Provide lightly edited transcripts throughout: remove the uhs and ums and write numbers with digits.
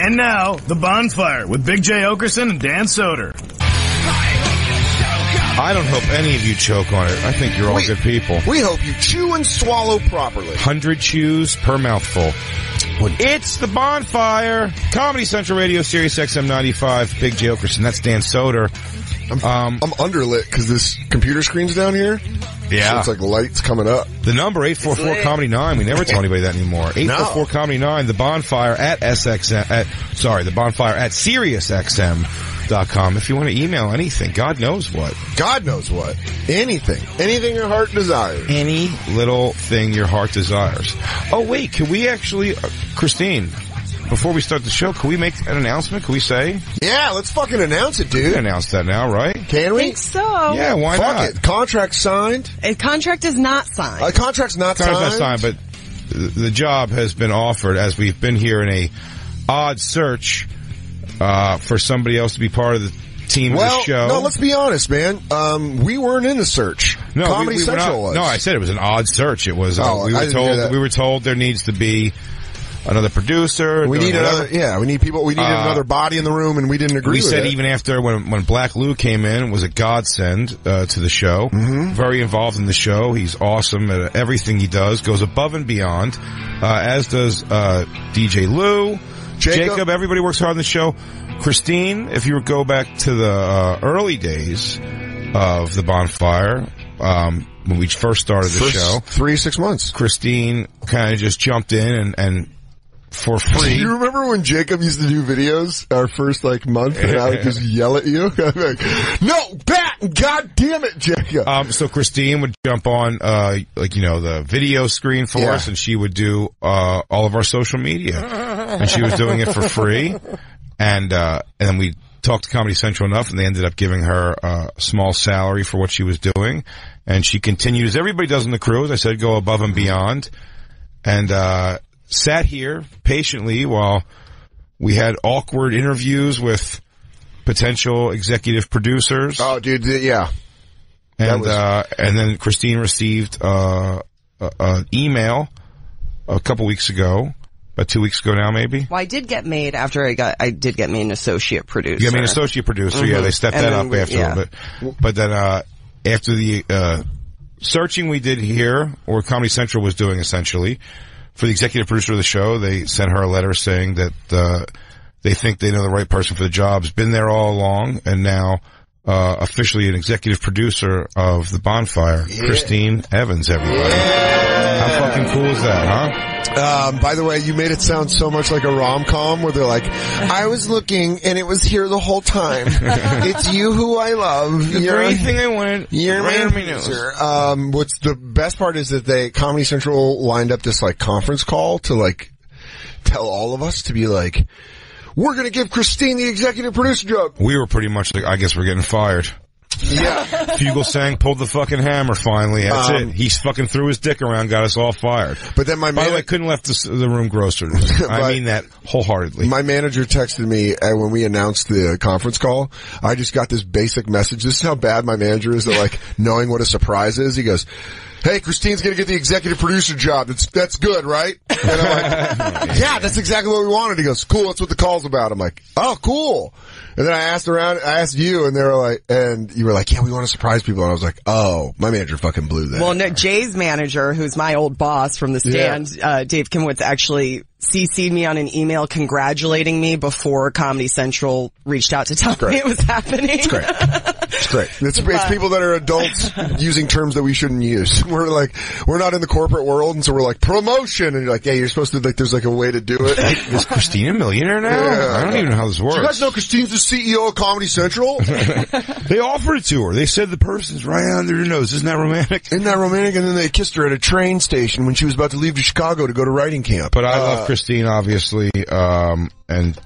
And now, The Bonfire with Big J. Oakerson and Dan Soder. I don't hope any of you choke on it. I think you're all good people. We hope you chew and swallow properly. 100 chews per mouthful. It's The Bonfire. Comedy Central Radio, Sirius XM 95. Big J. Oakerson. That's Dan Soder. I'm underlit because this computer screen's down here. Yeah. So it's like lights coming up. The number, 844-COMEDY-9. We never tell anybody that anymore. 844-COMEDY-9. The Bonfire at The Bonfire at SiriusXM.com. If you want to email anything, God knows what. God knows what. Anything. Anything your heart desires. Any little thing your heart desires. Oh, wait. Can we actually, Christine, before we start the show, can we make an announcement? Can we say? Yeah, let's fucking announce it, dude. We can announce that now, right? Can we? I think so. Yeah, why Fuck not? it. Contract signed. A contract is not signed. Contract's not signed. But the job has been offered as we've been here in a odd search for somebody else to be part of the team of the show. No, let's be honest, man. We weren't in the search. No, Comedy we Central was. No, I said it was an odd search. It was. We were told there needs to be another producer. We need we need people. We needed another body in the room, and we didn't agree with it. We said even after when Black Lou came in, it was a godsend to the show. Mm-hmm. Very involved in the show. He's awesome at everything he does. Goes above and beyond, as does DJ Lou, Jacob. Everybody works hard on the show. Christine, if you go back to the early days of the Bonfire, when we first started the show, 3-6 months, Christine kind of just jumped in and for free. You remember when Jacob used to do videos our first month and I would just yell at you? I'd be like, no, Pat, God damn it, Jacob. So Christine would jump on, the video screen for us, and she would do, all of our social media. And she was doing it for free. And then we talked to Comedy Central enough, and they ended up giving her a small salary for what she was doing. And she continues, everybody does in the crew, as I said, go above and beyond. And, sat here patiently while we had awkward interviews with potential executive producers. Oh, dude, yeah. And then Christine received an email a couple weeks ago, about 2 weeks ago now, maybe. Well, I did get made after I did get made an associate producer. You got made an associate producer, yeah. They stepped that up after a little bit. But then after the searching we did here, or Comedy Central was doing essentially, for the executive producer of the show, they sent her a letter saying that they think they know the right person for the job. Has been there all along, and now officially an executive producer of The Bonfire, Christine Evans, everybody. How fucking cool is that, huh? By the way, you made it sound so much like a rom-com where they're like, I was looking and it was here the whole time. It's you who I love. You're anything I want. You're my producer. What's the best part is that Comedy Central lined up this conference call to tell all of us to be like, we're gonna give Christine the executive producer job. We were pretty much I guess we're getting fired. Yeah. Fugelsang pulled the fucking hammer finally. That's it. He fucking threw his dick around, got us all fired. But then By the way, I couldn't left the room grosser. I mean that wholeheartedly. My manager texted me when we announced the conference call. I just got this basic message. This is how bad my manager is at knowing what a surprise is. He goes, hey, Christine's gonna get the executive producer job. That's good, right? And I'm like, yeah, that's exactly what we wanted. He goes, cool, that's what the call's about. I'm like, oh, cool. And then I asked you, and they were like, and you were like, yeah, we want to surprise people. And I was like, oh, my manager fucking blew that. Well, no, Jay's manager, who's my old boss from the stand, Dave Kimwitz, actually CC'd me on an email congratulating me before Comedy Central reached out to tell me it was happening. It's great. It's great. It's people that are adults using terms that we shouldn't use. We're not in the corporate world, and so we're like, promotion, and you're like, yeah, you're supposed to, there's a way to do it. Is Christine a millionaire now? Yeah, I don't even know how this works. Do you guys know Christine's the CEO of Comedy Central? They offered it to her. They said the person's right under her nose. Isn't that romantic? Isn't that romantic? And then they kissed her at a train station when she was about to leave to Chicago to go to writing camp. But I love Christine, obviously, and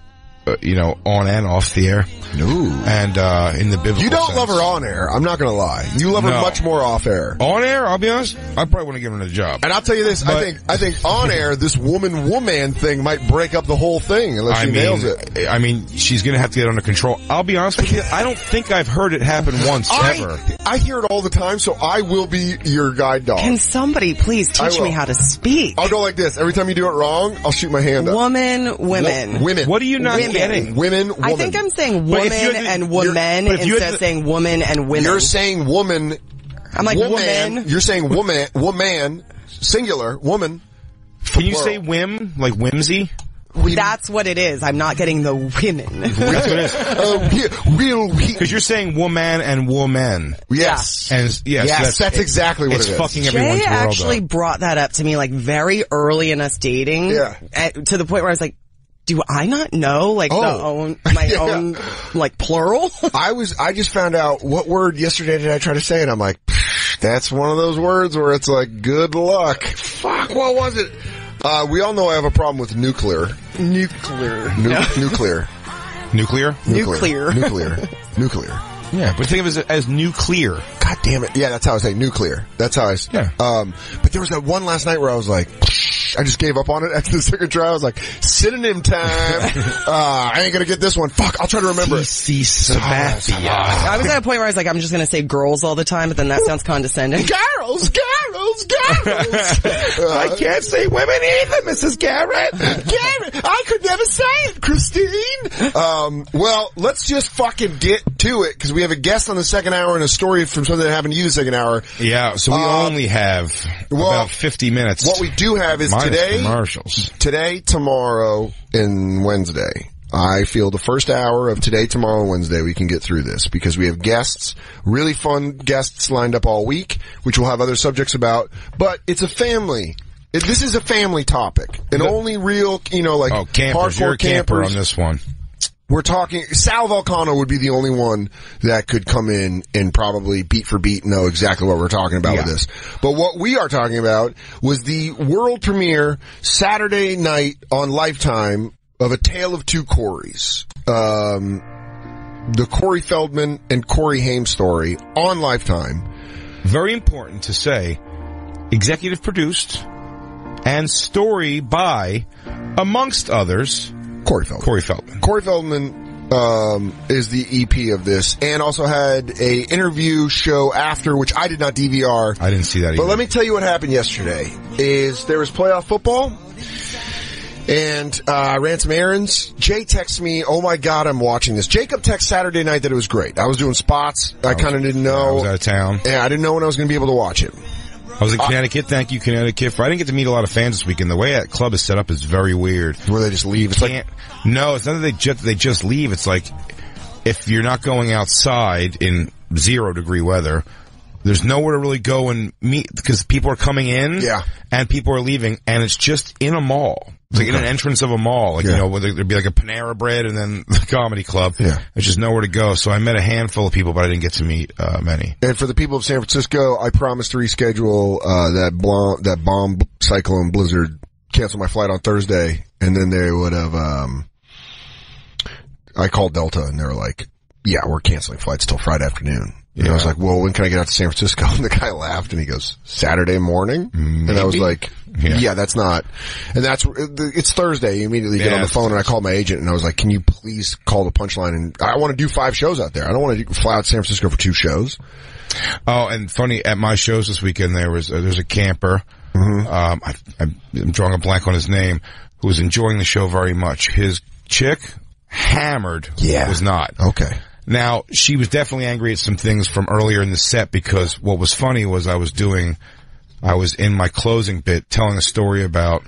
on and off the air. No. And in the biblical You don't sense. love her on air. I'm not going to lie. You love her much more off air. On air, I'll be honest, I probably want to give her another job. And I'll tell you this, I think on air, this woman thing might break up the whole thing unless she nails it. I mean, she's going to have to get under control. I'll be honest with you, I don't think I've heard it happen once, ever. I hear it all the time, so I will be your guide dog. Can somebody please teach me how to speak? I'll go like this. Every time you do it wrong, I'll shoot my hand up. Woman. Women. What are you not getting? Woman. I think I'm saying woman and woman instead of saying woman and women. You're saying woman. I'm like woman. You're saying woman, singular, woman. Can you say whim, like whimsy? That's what it is. I'm not getting the women. That's what it is. Because you're saying woman and woman. Yes. And yes, that's exactly what it is. It's fucking everyone's Jay world actually up. brought that up to me like very early in us dating. Yeah. To the point where I was like, do I not know my own like plural? I just found out what word yesterday did I try to say, and I'm like, that's one of those words where it's like, good luck. Fuck, what was it? We all know I have a problem with nuclear. Nuclear. Yeah, but think of it as nuclear. God damn it. Yeah, that's how I say nuclear. That's how I say. Yeah. But there was that one last night where I was like, I just gave up on it after the second try. I was like, synonym time. I ain't gonna get this one. Fuck, I'll try to remember it. Sabathia. I was at a point where I was like, I'm just gonna say girls all the time, but then that sounds condescending. Girls. I can't say women either, Mrs. Garrett. Garrett, I could never say it, Christine. Well, let's just fucking get to it, because we have a guest on the second hour and a story from something that happened to you the second hour. Yeah, so we only have about 50 minutes. What we do have is today, tomorrow, and Wednesday. I feel the first hour of today, tomorrow, and Wednesday we can get through this because we have guests, really fun guests lined up all week, which we'll have other subjects about, but it's a family. This is a family topic. And only real, campers. You're a camper on this one. We're talking, Sal Volcano would be the only one that could come in and probably beat for beat know exactly what we're talking about with this. But what we are talking about was the world premiere Saturday night on Lifetime of A Tale of Two Corys. The Corey Feldman and Corey Haim story on Lifetime. Very important to say, executive produced and story by, amongst others, Corey Feldman. Corey Feldman is the EP of this, and also had a interview show after, which I did not DVR. I didn't see that either. But let me tell you what happened yesterday. Is there was playoff football, and I ran some errands. Jay texted me, oh my god, I'm watching this. Jacob texted Saturday night that it was great. I was doing spots. I kind of didn't know. I was out of town. Yeah, I didn't know when I was going to be able to watch it. I was in Connecticut. Thank you, Connecticut. I didn't get to meet a lot of fans this weekend. The way that club is set up is very weird. Where they just leave. No, it's not that they just leave. It's like if you're not going outside in 0-degree weather, there's nowhere to really go and meet because people are coming in and people are leaving, and it's just in a mall. It's like in an entrance of a mall, like, there'd be like a Panera Bread and then the comedy club. Yeah. There's just nowhere to go. So I met a handful of people, but I didn't get to meet, many. And for the people of San Francisco, I promised to reschedule, that bomb cyclone blizzard, cancel my flight on Thursday, and then they would have, I called Delta and they were like, yeah, we're canceling flights till Friday afternoon. And I was like, well, when can I get out to San Francisco? And the guy laughed and he goes, Saturday morning? Maybe. And I was like, yeah, that's not. And it's Thursday. You immediately get on the phone and I called my agent and I was like, can you please call the Punchline? And I want to do 5 shows out there. I don't want to fly out to San Francisco for 2 shows. Oh, and funny, at my shows this weekend, there's a camper. I'm drawing a blank on his name, who was enjoying the show very much. His chick, hammered, was not. Okay. Now, she was definitely angry at some things from earlier in the set because what was funny was I was in my closing bit telling a story about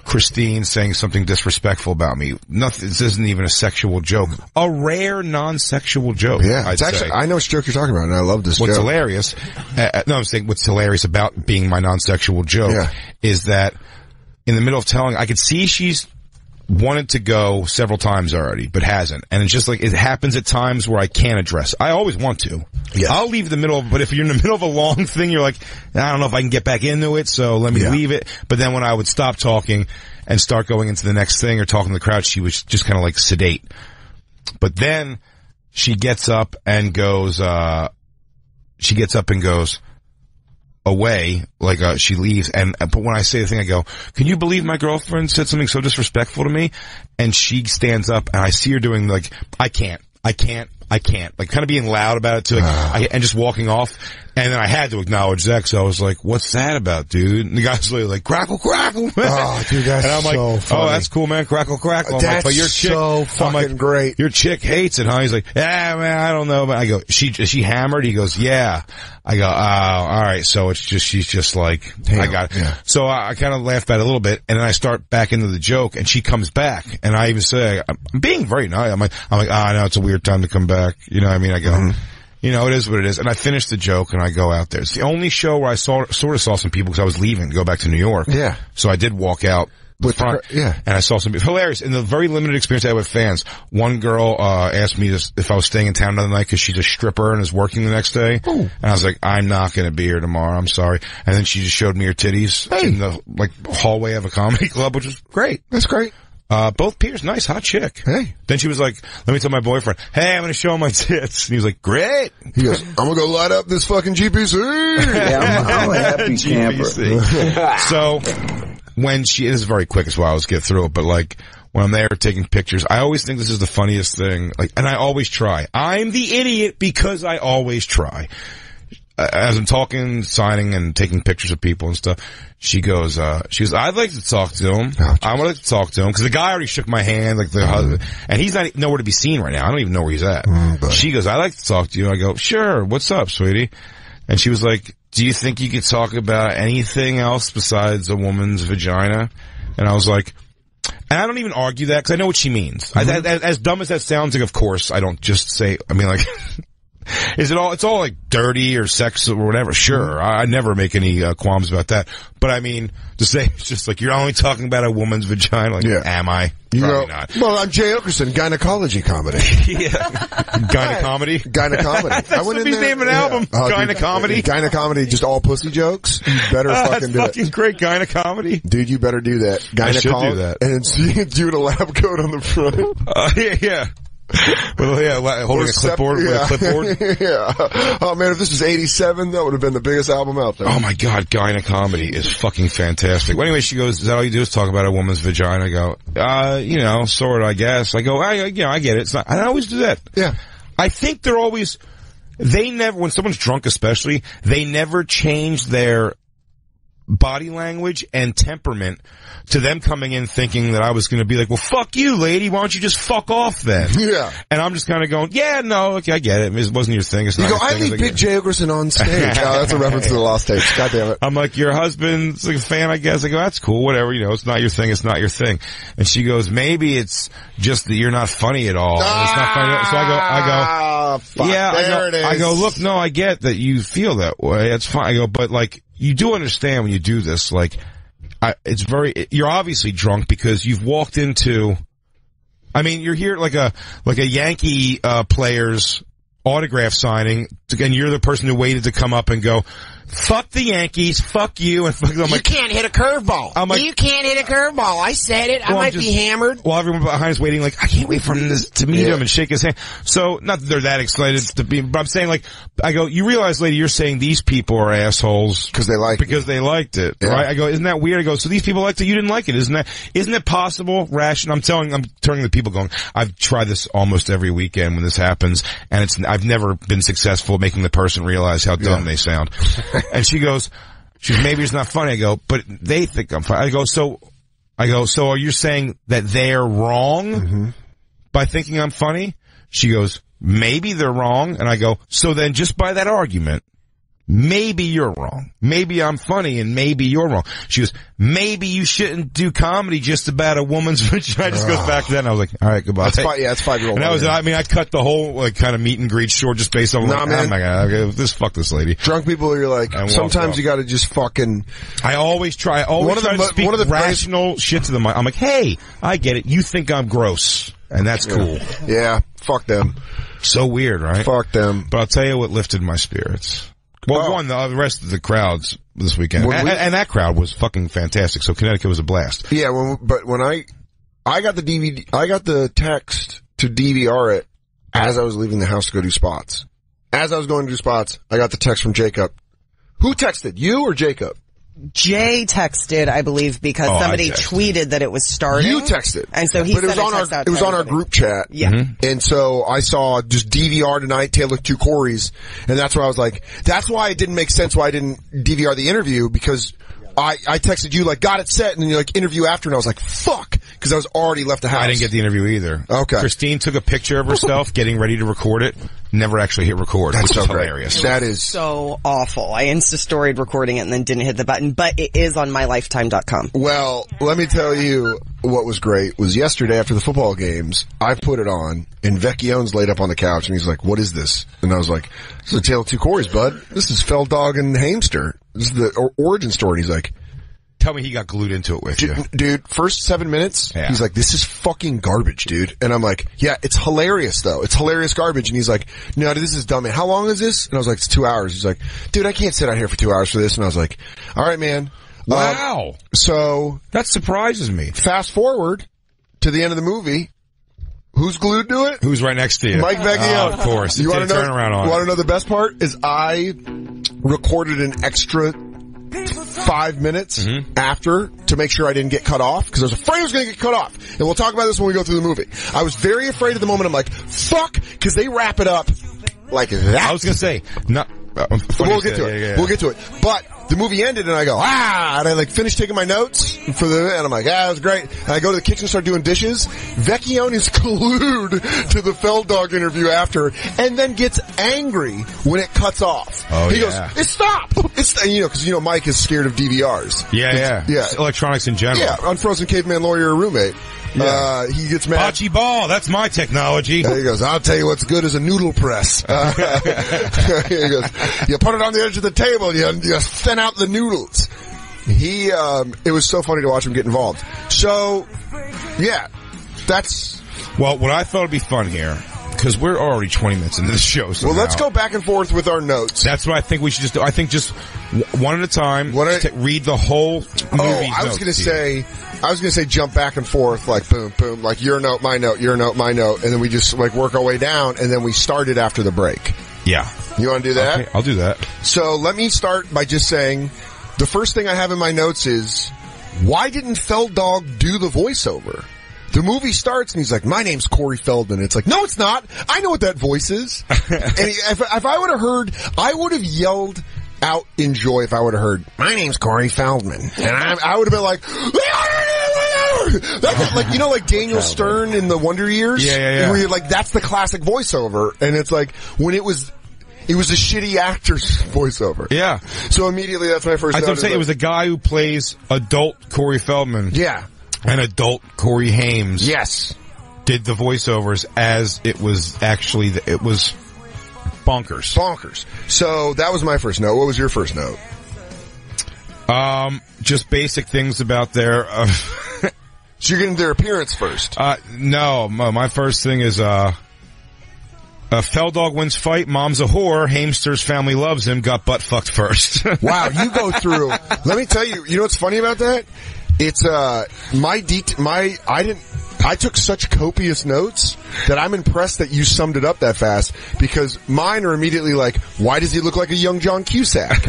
Christine saying something disrespectful about me. Nothing, this isn't even a sexual joke. A rare non-sexual joke. Yeah, it's actually, I know what joke you're talking about and I love this joke. What's hilarious, I'm saying what's hilarious about being my non-sexual joke is that in the middle of telling, I could see she's wanted to go several times already, but hasn't. And it's just like, it happens at times where I can't address. I always want to. Yes. I'll leave the middle, but if you're in the middle of a long thing, you're like, I don't know if I can get back into it, so let me leave it. But then when I would stop talking and start going into the next thing or talking to the crowd, she was just kind of like sedate. But then she gets up and goes away, like, she leaves, but when I say the thing, I go, can you believe my girlfriend said something so disrespectful to me? And she stands up, and I see her doing, like, I can't. I can't. Like, kind of being loud about it too, and just walking off. And then I had to acknowledge that, because I was like, what's that about, dude? And the guy's like, crackle, crackle, man. Oh, dude, that's and I'm like, so funny. oh, that's cool, man, crackle, crackle. I'm That's like, but your chick, so fucking great. Your chick hates it, huh? He's like, yeah, man, I don't know. But I go, is she hammered? He goes, yeah. I go, oh, alright, so she's just like, damn, I got it. Yeah. So I kind of laugh at it a little bit, and then I start back into the joke, and she comes back, and I even say, I'm being very nice. I'm like, I know it's a weird time to come back. You know what I mean? I go, you know, it is what it is. And I finish the joke and I go out there. It's the only show where I sort of saw some people because I was leaving to go back to New York. Yeah. So I did walk out the front. And I saw some people. Hilarious. In the very limited experience I had with fans, one girl, asked me if I was staying in town another night because she's a stripper and is working the next day. Ooh. And I was like, I'm not going to be here tomorrow. I'm sorry. And then she just showed me her titties in the, like, hallway of a comedy club, which was great. That's great. Both peers, nice, hot chick. Hey. Then she was like, let me tell my boyfriend, hey, I'm gonna show him my tits. And he was like, great. He goes, I'm gonna go light up this fucking GPC. Yeah, I'm a happy camper. So, when this is very quick as well, I'll just get through it, but like, when I'm there taking pictures, I always think this is the funniest thing, like, and I always try. I'm the idiot because I always try. As I'm talking, signing, and taking pictures of people and stuff, she goes, I'd like to talk to him. I would like to talk to him, because the guy already shook my hand, like the husband, and he's not nowhere to be seen right now. I don't even know where he's at. She goes, I'd like to talk to you. I go, sure, what's up, sweetie? And she was like, do you think you could talk about anything else besides a woman's vagina? And I was like, and I don't even argue that, because I know what she means. As dumb as that sounds, like, of course, I don't just say, I mean, like, it's all like dirty or sex or whatever. Sure. I never make any qualms about that. But I mean, to say it's just like, you're only talking about a woman's vagina. Like, am I? Probably not. Well, I'm Jay Oakerson, gynecology comedy. Gynecomedy? Gynecomedy. I went in there. Name an album. Gynecomedy. Gynecomedy, just all pussy jokes. You better fucking do it. That's fucking great, gynecomedy. Dude, you better do that. I should do that. And do a lab coat on the front. Yeah. Well, holding a clipboard with a clipboard. Yeah. Oh man, if this was 87, that would have been the biggest album out there. Oh my god, gynecomedy is fucking fantastic. Well, anyway, she goes, is that all you do is talk about a woman's vagina? I go, you know, sort of, I guess. I go, I get it. It's not, I always do that. Yeah. I think they never, when someone's drunk especially, they never change their body language and temperament to them coming in thinking that I was going to be like, well, fuck you, lady. Why don't you just fuck off then? Yeah. And I'm just kind of going, yeah, no, okay, I get it. It wasn't your thing. It's not your thing. I leave Big Jay Oakerson on stage. Oh, that's a reference to the Lost Tapes. God damn it. I'm like, your husband's like a fan, I guess. I go, that's cool, whatever, you know, it's not your thing, it's not your thing. And she goes, maybe it's just that you're not funny at all. And it's not funny. So I go, fuck, yeah, I go, look, no, I get that you feel that way. It's fine. I go, but like, you do understand when you do this, like, you're obviously drunk because you've walked into, I mean, you're here like a Yankee, player's autograph signing, and you're the person who waited to come up and go, fuck the Yankees, fuck you, and fuck them. You can't hit a curveball. You can't hit a curveball. I said it. I might be hammered. Well, everyone behind is waiting like, I can't wait for him to meet him and shake his hand. So, not that they're that excited to be, but I'm saying like, I go, you realize, lady, you're saying these people are assholes. Because they liked it. Right? I go, isn't that weird? I go, so these people liked it, you didn't like it. Isn't it possible, rational? I'm turning the people going, I've tried this almost every weekend when this happens, and I've never been successful at making the person realize how dumb they sound. And she goes, maybe it's not funny. I go, but they think I'm funny. I go, so are you saying that they're wrong by thinking I'm funny? She goes, maybe they're wrong. And I go, so then just by that argument, maybe you're wrong. Maybe I'm funny and maybe you're wrong. She goes, maybe you shouldn't do comedy just about a woman's vagina. I just goes back to that and I was like, all right, goodbye. That's 5-year-old. And that was, I mean, I cut the whole, like, kind of meet and greet short just based on, oh my god, fuck this lady. Drunk people, you're like, sometimes you gotta just fucking. I always try to speak rational shit to them. I'm like, hey, I get it. You think I'm gross. And that's cool. Yeah, fuck them. So weird, right? Fuck them. But I'll tell you what lifted my spirits. Well, the rest of the crowds this weekend, and that crowd was fucking fantastic. So Connecticut was a blast. Yeah, but when I got the DVD, I got the text to DVR it as I was leaving the house to go do spots. As I was going to do spots, I got the text from Jacob. Who texted, you or Jacob? Jay texted, I believe, because somebody tweeted that it was starting. You texted. And so he but it was on our group chat. Yeah. Mm-hmm. And so I saw just DVR tonight, Taylor Two Corys, and that's why I was like, that's why it didn't make sense why I didn't DVR the interview, because I texted you like, got it set, and then you like interview after, and I was like, fuck, because I was already left the house. I didn't get the interview either. Okay. Christine took a picture of herself getting ready to record it, never actually hit record, That's which so is great. hilarious. That is so awful. I Insta-storied recording it and then didn't hit the button, but it is on mylifetime.com. Well, let me tell you what was great was yesterday after the football games, I put it on, and Vecchione's laid up on the couch, and he's like, what is this? And I was like, this is a Tale of Two Corys, bud. This is Feldog and Hamster. This is the origin story. And he's like, Tell me he got glued into it with you. Dude, first 7 minutes, he's like, this is fucking garbage, dude. And I'm like, yeah, it's hilarious though. It's hilarious garbage. And he's like, no, this is dumb, man. How long is this? And I was like, it's 2 hours. He's like, dude, I can't sit out here for 2 hours for this. And I was like, all right, man. Wow. So that surprises me. Fast forward to the end of the movie. Who's glued to it? Who's right next to you? Mike Vecchione. Of course. You want to know? Turnaround on. You want to know the best part? Is I recorded an extra 5 minutes after to make sure I didn't get cut off, because I was afraid I was going to get cut off. And we'll talk about this when we go through the movie. I was very afraid at the moment. I'm like, fuck, because they wrap it up like that. I was going to say, no. We'll get to it. Yeah. We'll get to it. But the movie ended and I go, and I like finished taking my notes and I'm like, it was great. And I go to the kitchen, start doing dishes. Vecchione is glued to the Feldog interview after, and then gets angry when it cuts off. Oh, he goes, it's stop. It's, because Mike is scared of DVRs. Yeah. It's electronics in general. Yeah. Unfrozen Caveman Lawyer roommate. Yeah. He gets mad. Bocce ball, that's my technology. He goes, I'll tell you what's good as a noodle press. He goes, you put it on the edge of the table, you thin out the noodles. It was so funny to watch him get involved. So, yeah, that's... Well, what I thought would be fun here, because we're already 20 minutes into the show. So well, let's go back and forth with our notes. That's what I think we should just do. I think just one at a time, read the whole movie. I was going to say jump back and forth, like boom, boom, like your note, my note, your note, my note, and then we just like work our way down, and then we started after the break. Yeah. You want to do that? Okay, I'll do that. So let me start by just saying, the first thing I have in my notes is, why didn't Feldog do the voiceover? The movie starts and he's like, my name's Corey Feldman. It's like, no, it's not. I know what that voice is. And if I would have heard, I would have yelled out in joy if I would have heard, my name's Corey Feldman. And I would have been like, like Daniel Stern in the Wonder Years. Yeah. Where you're like, that's the classic voiceover. And it's like, when it was a shitty actor's voiceover. Yeah. So immediately that's my first note. I was going to say, it was a guy who plays adult Corey Feldman. Yeah. And adult Corey Hames. Yes. Did the voiceovers as it was actually, it was bonkers. So that was my first note. What was your first note? Just basic things about their, So you're getting their appearance first? No, my first thing is, Feldog wins fight, mom's a whore, Hamster's family loves him, got butt fucked first. Wow, you go through, let me tell you, you know what's funny about that? It's, I took such copious notes that I'm impressed that you summed it up that fast, because mine are immediately like, why does he look like a young John Cusack?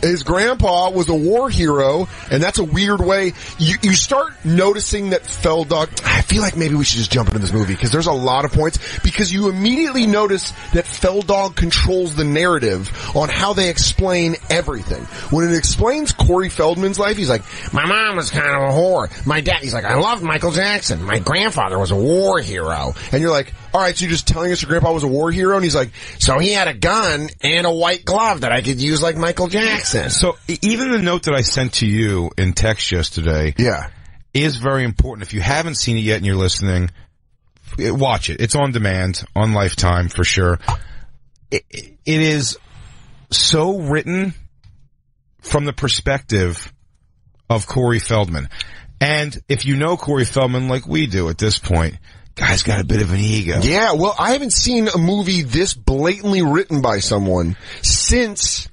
His grandpa was a war hero, and that's a weird way. You start noticing that Feldog, I feel like maybe we should just jump into this movie, because there's a lot of points, because you immediately notice that Feldog controls the narrative on how they explain everything. When it explains Corey Feldman's life, he's like, my mom was kind of a whore. My dad, he's like, I loved Michael Jackson. My grandfather was a war hero. And you're like, alright, so you're just telling us your grandpa was a war hero? And he's like, so he had a gun and a white glove that I could use like Michael Jackson. So even the note that I sent to you in text yesterday is very important. If you haven't seen it yet and you're listening, watch it. It's on demand, on Lifetime for sure. It is so written from the perspective of Corey Feldman. And if you know Corey Feldman like we do at this point, guy's got a bit of an ego. Yeah, well, I haven't seen a movie this blatantly written by someone since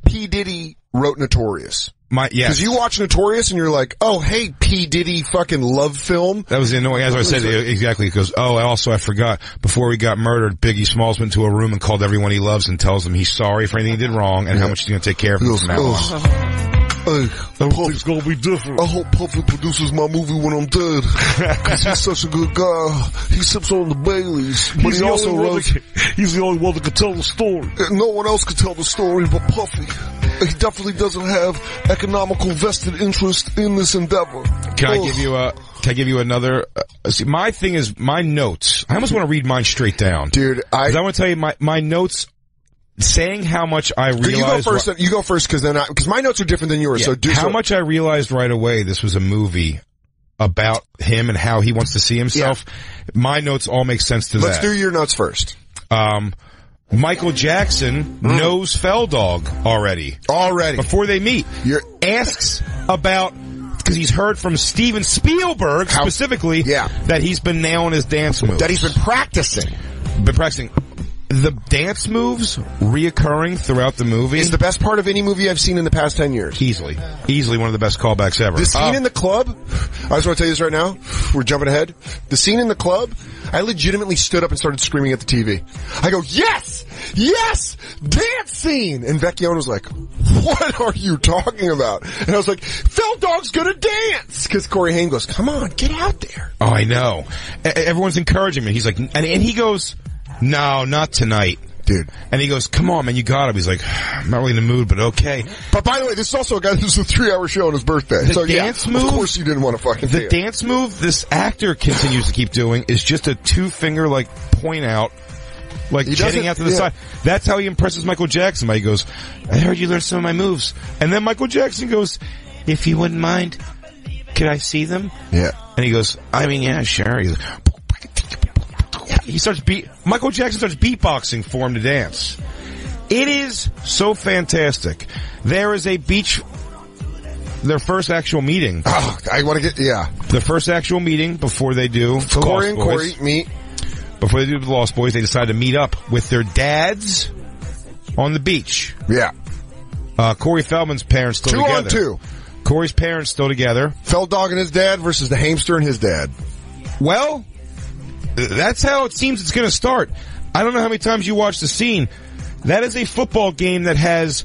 P. Diddy wrote Notorious. Because you watch Notorious and you're like, oh, hey, P. Diddy fucking love film. That was annoying. As I said, exactly. He goes, I forgot, before he got murdered, Biggie Smalls went to a room and called everyone he loves and tells them he's sorry for anything he did wrong and how much he's going to take care of him from now on. Everything's gonna be different. I hope Puffy produces my movie when I'm dead. Cause he's such a good guy. He sips on the Baileys. But he's the only one that can tell the story. No one else can tell the story but Puffy. He definitely doesn't have economical vested interest in this endeavor. Can I give you another? See, my thing is my notes. I almost want to read mine straight down. Dude, I want to tell you my notes. Saying how much I realized. You go first, because my notes are different than yours. Yeah, how much I realized right away this was a movie about him and how he wants to see himself. Yeah. My notes all make sense to that. Let's do your notes first. Michael Jackson knows Feldog already. Before they meet. Asks about, because he's heard from Steven Spielberg specifically that he's been nailing his dance moves. That he's been practicing. The dance moves reoccurring throughout the movie is the best part of any movie I've seen in the past 10 years. Easily one of the best callbacks ever. The scene in the club, I just want to tell you this right now. We're jumping ahead. The scene in the club, I legitimately stood up and started screaming at the TV. I go, yes! Dance scene! And Vecchione was like, what are you talking about? And I was like, Feldog's gonna dance! Cause Corey Haim goes, come on, get out there. Oh, I know. Everyone's encouraging me. He's like, and he goes, no, not tonight. Dude. And he goes, come on, man, you got him. He's like, I'm not really in the mood, but okay. But by the way, this is also a guy who's a 3-hour show on his birthday. The dance move? Of course you didn't want to fucking see it. The dance move this actor continues to keep doing is just a 2-finger, point out, jetting out to the side. That's how he impresses Michael Jackson. He goes, I heard you learned some of my moves. And then Michael Jackson goes, if you wouldn't mind, could I see them? Yeah. And he goes, I mean, yeah, sure. He goes, Michael Jackson starts beatboxing for him to dance. It is so fantastic. There is a beach, their first actual meeting. Oh, I want to the first actual meeting before they do the Corey and Corey meet. Before they do the Lost Boys, they decide to meet up with their dads on the beach. Yeah. Corey Feldman's parents still together. 2-on-2. Corey's parents still together. Feldog and his dad versus the Hamster and his dad. Well, that's how it seems it's going to start. I don't know how many times you watch the scene. That is a football game that has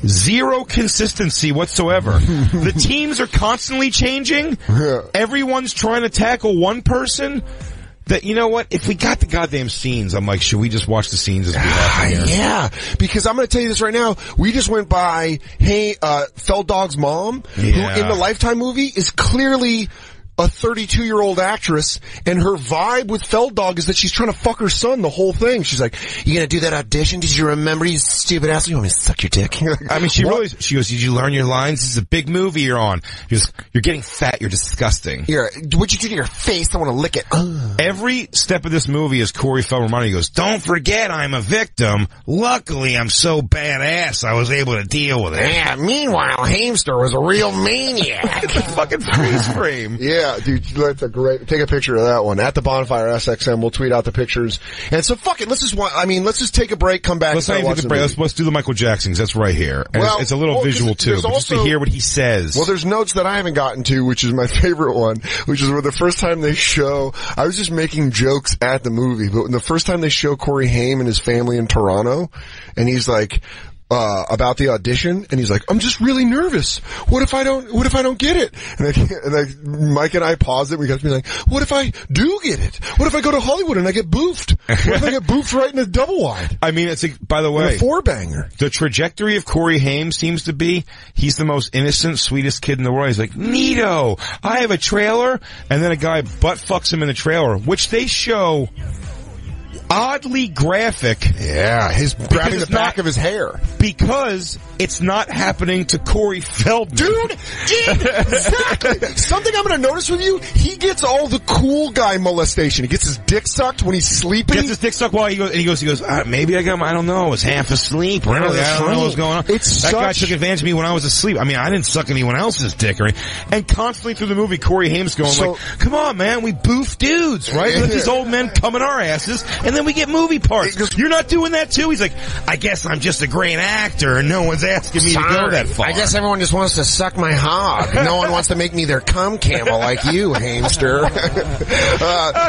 zero consistency whatsoever. The teams are constantly changing. Everyone's trying to tackle one person. That, you know what? If we got the goddamn scenes, I'm like, should we just watch the scenes as we have here? Yeah, because I'm going to tell you this right now. We just went by, Feldog's mom, who in the Lifetime movie is clearly a 32-year-old actress, and her vibe with Feldog is that she's trying to fuck her son the whole thing. She's like, you gonna do that audition? Did you remember, you stupid ass? You want me to suck your dick? I mean, she goes, did you learn your lines? This is a big movie you're on. You're getting fat, you're disgusting. What'd you do to your face? I want to lick it. Every step of this movie is Corey Feldman. He goes, don't forget I'm a victim. Luckily, I'm so badass I was able to deal with it. Yeah, meanwhile, Hamster was a real maniac. Fucking freeze frame. Yeah, dude, that's a great, take a picture of that one. At the Bonfire SXM, we'll tweet out the pictures. And so fuck it, let's just take a break, come back. Let's not even take a break, let's do the Michael Jacksons, that's right here. And it's a little visual too, but just to hear what he says. Well, there's notes that I haven't gotten to, which is my favorite one, which is where the first time they show, I was just making jokes at the movie, but when the first time they show Corey Haim and his family in Toronto, and he's like, about the audition, and he's like, I'm just really nervous. What if I don't get it? And Mike and I paused it, we got to be like, what if I do get it? What if I go to Hollywood and I get boofed? What if I get boofed right in a double wide? I mean, by the way, a 4-banger. The trajectory of Corey Haim seems to be, he's the most innocent, sweetest kid in the world. He's like, neato, I have a trailer, and then a guy butt fucks him in the trailer, which they show oddly graphic. Yeah, he's grabbing the back of his hair. Because it's not happening to Corey Feldman. Dude, exactly. Something I'm going to notice with you, he gets all the cool guy molestation. He gets his dick sucked when he's sleeping. Gets his dick sucked while he goes, maybe I don't know, I was half asleep. Really, I don't know what's going on. That guy took advantage of me when I was asleep. I mean, I didn't suck anyone else's dick or anything. And constantly through the movie, Corey Haim's going come on, man, we boof dudes, right? Let these old men come in our asses, and then then we get movie parts. You're not doing that too? He's like, I guess I'm just a great actor and no one's asking me to go that far. I guess everyone just wants to suck my hog. No one wants to make me their cum camel like you, hamster.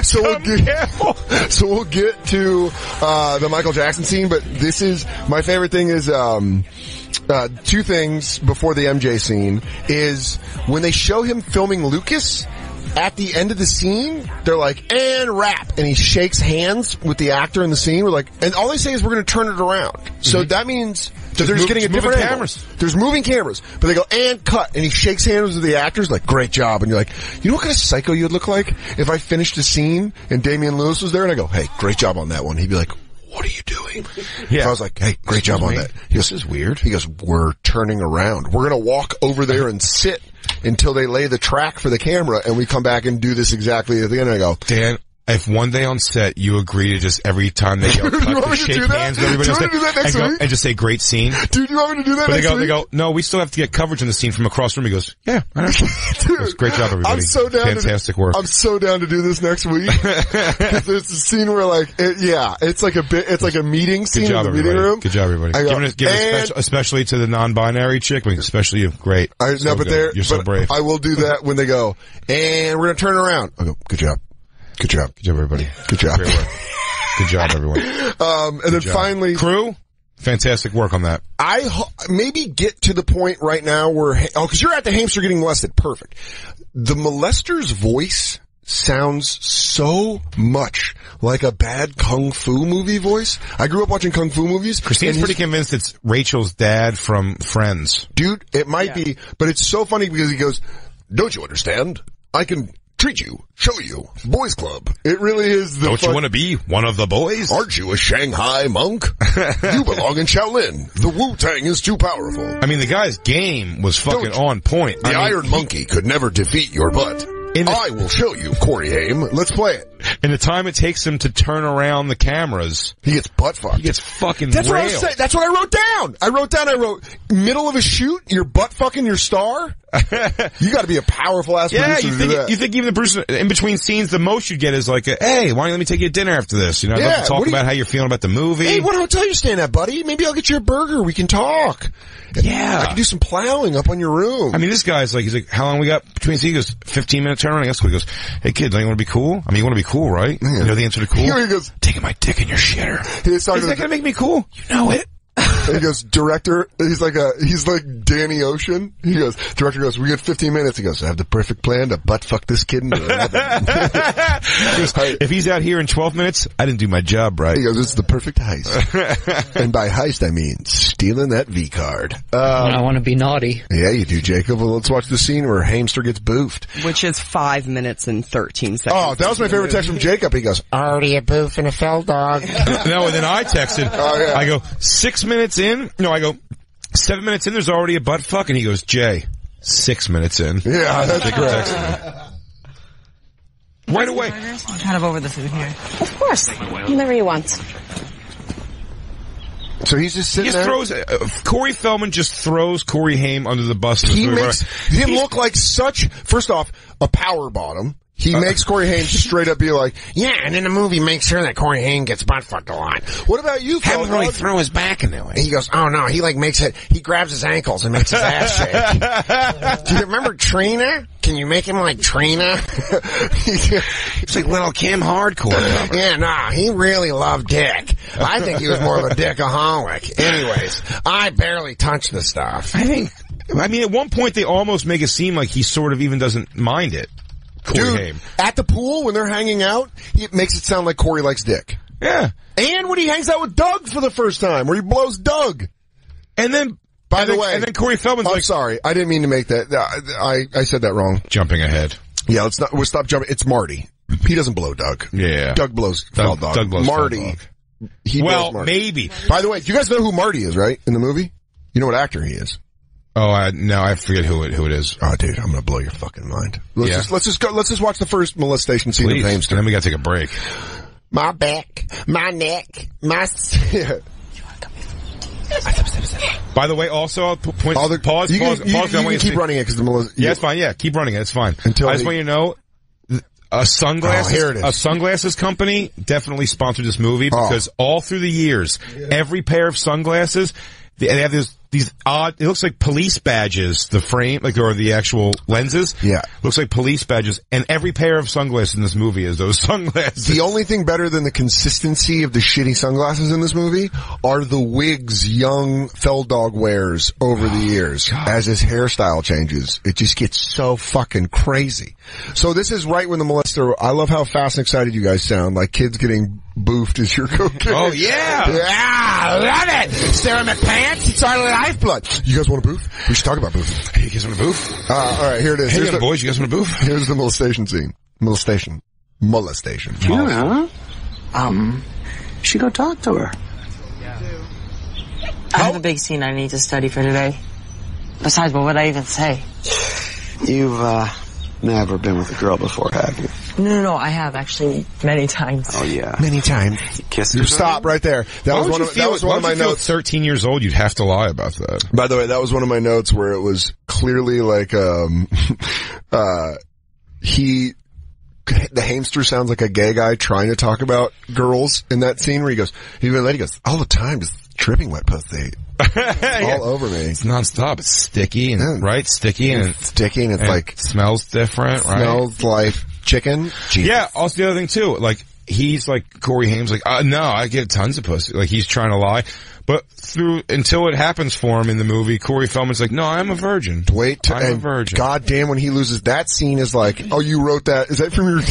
So we'll get to the Michael Jackson scene, but this is my favorite thing is two things before the MJ scene is when they show him filming Lucas. At the end of the scene, they're like, and rap. And he shakes hands with the actor in the scene. We're like, and all they say is we're going to turn it around. So that means that they're just getting a different cameras. There's moving cameras. But they go, and cut. And he shakes hands with the actors like, great job. And you're like, you know what kind of psycho you'd look like if I finished a scene and Damian Lewis was there and I go, hey, great job on that one. He'd be like, what are you doing? Yeah. So I was like, hey, great job on that. He goes, this is weird. He goes, we're turning around. We're going to walk over there and sit until they lay the track for the camera, and we come back and do this exactly at the end. And I go, Dan, if one day on set you agree to just every time they go cut to shake hands with everybody else and just say great scene. Dude, you want me to do that next week? They go, no, we still have to get coverage in the scene from across the room. He goes, yeah, I know. Dude, great job, everybody. I'm so down. Fantastic work. I'm so down to do this next week. There's a scene where it's like a meeting scene in the meeting room. Good job, everybody. Give it especially to the non-binary chick, but especially you. Great. You're so brave. I will do that when they go, and we're going to turn around. I go, good job. Good job. Good job, everybody. Good job. Great work. Good job, everyone. And then finally... Crew, fantastic work on that. I maybe get to the point right now where... cause you're at the hamster getting molested. Perfect. The molester's voice sounds so much like a bad Kung Fu movie voice. I grew up watching Kung Fu movies. Christine's pretty convinced it's Rachel's dad from Friends. Dude, it might be, but it's so funny because he goes, don't you understand? I can... treat you, show you, boys club. It really is the Don't you want to be one of the boys? Aren't you a Shanghai monk? You belong in Shaolin. The Wu-Tang is too powerful. I mean, the guy's game was fucking on point. The Iron Monkey could never defeat your butt. I will show you, Corey Haim. Let's play it. In the time it takes him to turn around the camoras, he gets butt fucked. He gets fucking That's railed. what I was saying. That's what I wrote down. I wrote, middle of a shoot, you're butt fucking your star? You gotta be a powerful ass producer to do that. You think even the person in between scenes, the most you get is like, hey, why don't you let me take you to dinner after this? You know, I'd love to talk about how you're feeling about the movie. Hey, what hotel you staying at, buddy? Maybe I'll get you a burger. We can talk. Yeah. I can do some plowing up on your room. I mean, this guy's like, he's like, how long we got between scenes? He goes, 15-minute turnaround. I guess he goes, hey kid, don't you want to be cool? I mean, you want to be cool, right? Yeah. You know the answer to cool? Here he goes, taking my dick in your shitter. Is that going to make me cool? You know it. And he goes, director, he's like Danny Ocean. He goes, director goes, we got 15 minutes. He goes, I have the perfect plan to butt fuck this kid into 11. If he's out here in 12 minutes, I didn't do my job right. He goes, it's the perfect heist. And by heist, I mean stealing that V card. I want to be naughty. Yeah, you do, Jacob. Well, let's watch the scene where Hamster gets boofed. Which is 5 minutes and 13 seconds. Oh, that was my favorite text from Jacob. He goes, already a boof and a fell dog. No, and then I texted, I go, 6 minutes in? No, I go, 7 minutes in, there's already a butt fuck, and he goes, Jay, 6 minutes in. Yeah, that's correct. Right away. I'm kind of over the food here. Of course. Whenever you want. So he's just sitting there. Corey Feldman just throws Corey Haim under the bus. He makes him look like first off, a power bottom. He makes Corey Haim straight up be like, yeah, and in the movie makes sure that Corey Haim gets butt fucked a lot. What about you, Have him really throw his back into it. He goes, oh no, he he grabs his ankles and makes his ass shake. Do you remember Trina? Can you make him like Trina? It's like little Kim Hardcore. Yeah, nah, he really loved dick. I think he was more of a dickaholic. Anyways, I barely touch the stuff. I mean, at one point they almost make it seem like he sort of even doesn't mind it. Corey Haim. At the pool when they're hanging out, it makes it sound like Corey likes dick. Yeah. And when he hangs out with Doug for the first time, where he blows Doug. And then, by the way, and then Corey Feldman's I'm sorry, I didn't mean to make that. I said that wrong. Jumping ahead. Yeah, we'll stop jumping. It's Marty. He doesn't blow Doug. Yeah. Doug blows Doug blows Marty. He blows Marty. Maybe. By the way, you guys know who Marty is, right? In the movie? You know what actor he is? Oh, no, I forget who it is. Oh, dude, I'm gonna blow your fucking mind. Let's just watch the first molestation scene of Hamster. And then we gotta take a break. My back, my neck, my... By the way, also, I'll pause. You can keep running it because the Yeah, it's fine. Yeah, keep running it. It's fine. I just want you to know, A sunglasses, here it is. a sunglasses company definitely sponsored this movie because all through the years, every pair of sunglasses, they have these odd, it looks like police badges, the frame, like, or the actual lenses. Yeah. Looks like police badges, and every pair of sunglasses in this movie is those sunglasses. The only thing better than the consistency of the shitty sunglasses in this movie are the wigs young Feldog wears over the years. As his hairstyle changes, it just gets so fucking crazy. So this is right when the molester, I love how fast and excited you guys sound, like kids getting boofed as your cocaine. Oh, yeah. Yeah, I love it. Sarah McPants, it's our lifeblood. You guys want a boof? We should talk about boofing. Hey, you guys want a boof? Alright, here it is. Hey, boys, you guys want a boof? Here's the molestation scene. Molestation. Yeah. Should go talk to her. I have a big scene I need to study for today. Besides, what would I even say? You've, never been with a girl before, have you? No, I have actually many times. Oh, yeah. Many times. You kissed her? Stop right there. That was one of my notes. 13 years old, you'd have to lie about that. By the way, that was one of my notes where it was clearly like, the hamster sounds like a gay guy trying to talk about girls in that scene where he goes, all the time, just dripping wet pussy. All over me. It's nonstop. It's sticky and, right? Sticky and sticky and it's like, smells different, right? Smells like chicken. Jesus. Yeah, also the other thing too, like, he's like, Corey Haim's like, no, I get tons of pussy. Like, he's trying to lie. But until it happens for him in the movie, Corey Feldman's like, no, I'm a virgin. I'm a virgin. Goddamn, when he loses, that scene is like, oh, you wrote that, is that from your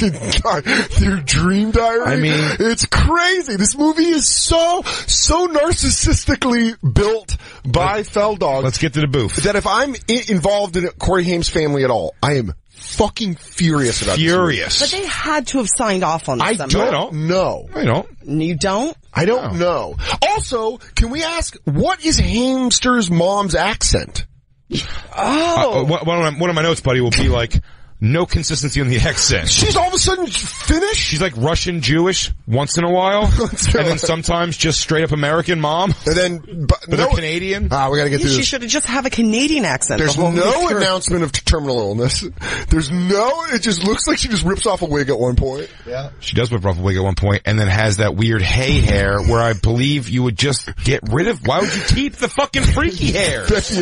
dream diary? I mean, it's crazy. This movie is so narcissistically built by Feldog. Let's get to the booth. That if I'm involved in Corey Haim's family at all, I am fucking furious about this. But they had to have signed off on this. I don't know. I don't. You don't? I don't know. Also, can we ask, what is Hamster's mom's accent? One of my notes, buddy, will be like, no consistency on the accent. She's all of a sudden Finnish? She's like Russian Jewish once in a while. And then sometimes just straight up American mom. And then, but they're Canadian. We gotta get through She this. should have just have a Canadian accent. There's no announcement of terminal illness. It just looks like she just rips off a wig at one point. Yeah. She does whip off a wig at one point and then has that weird hay hair where I believe you would just get rid of. Why would you keep the fucking freaky hair? Becky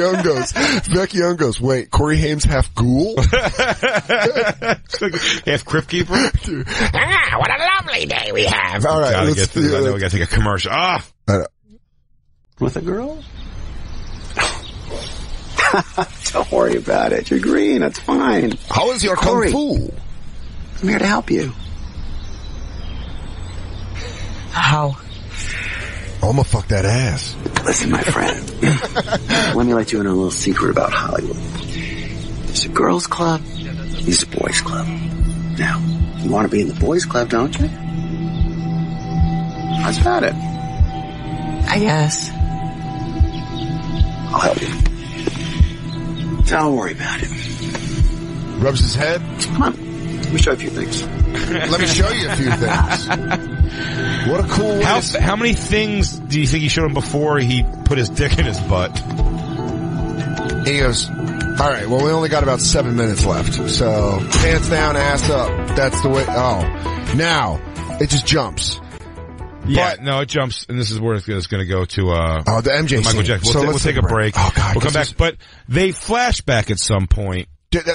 Young goes, wait, Corey Haim's half ghoul? Half crypt keeper. What a lovely day we have. All right, gotta get through. I know we gotta take a commercial. With a girl? Don't worry about it. You're green. That's fine. How is your Corey, kung fu? I'm here to help you. How? I'm gonna fuck that ass. Listen, my friend. Let me let you in on a little secret about Hollywood. There's a girls' club. There's a boys' club. Now, you want to be in the boys' club, don't you? How's about it? I guess. I'll help you. Don't worry about it. Rubs his head. Come on. Let me show you a few things. Let me show you a few things. What a cool way. How many things do you think he showed him before he put his dick in his butt? He goes, all right, well, we only got about 7 minutes left. So, pants down, ass up. That's the way. Oh, now it just jumps. Yeah, no, it jumps, and this is where it's going to go to, the MJ Michael Jackson. We'll take a break. Oh, God. We'll come back, but they flash back at some point.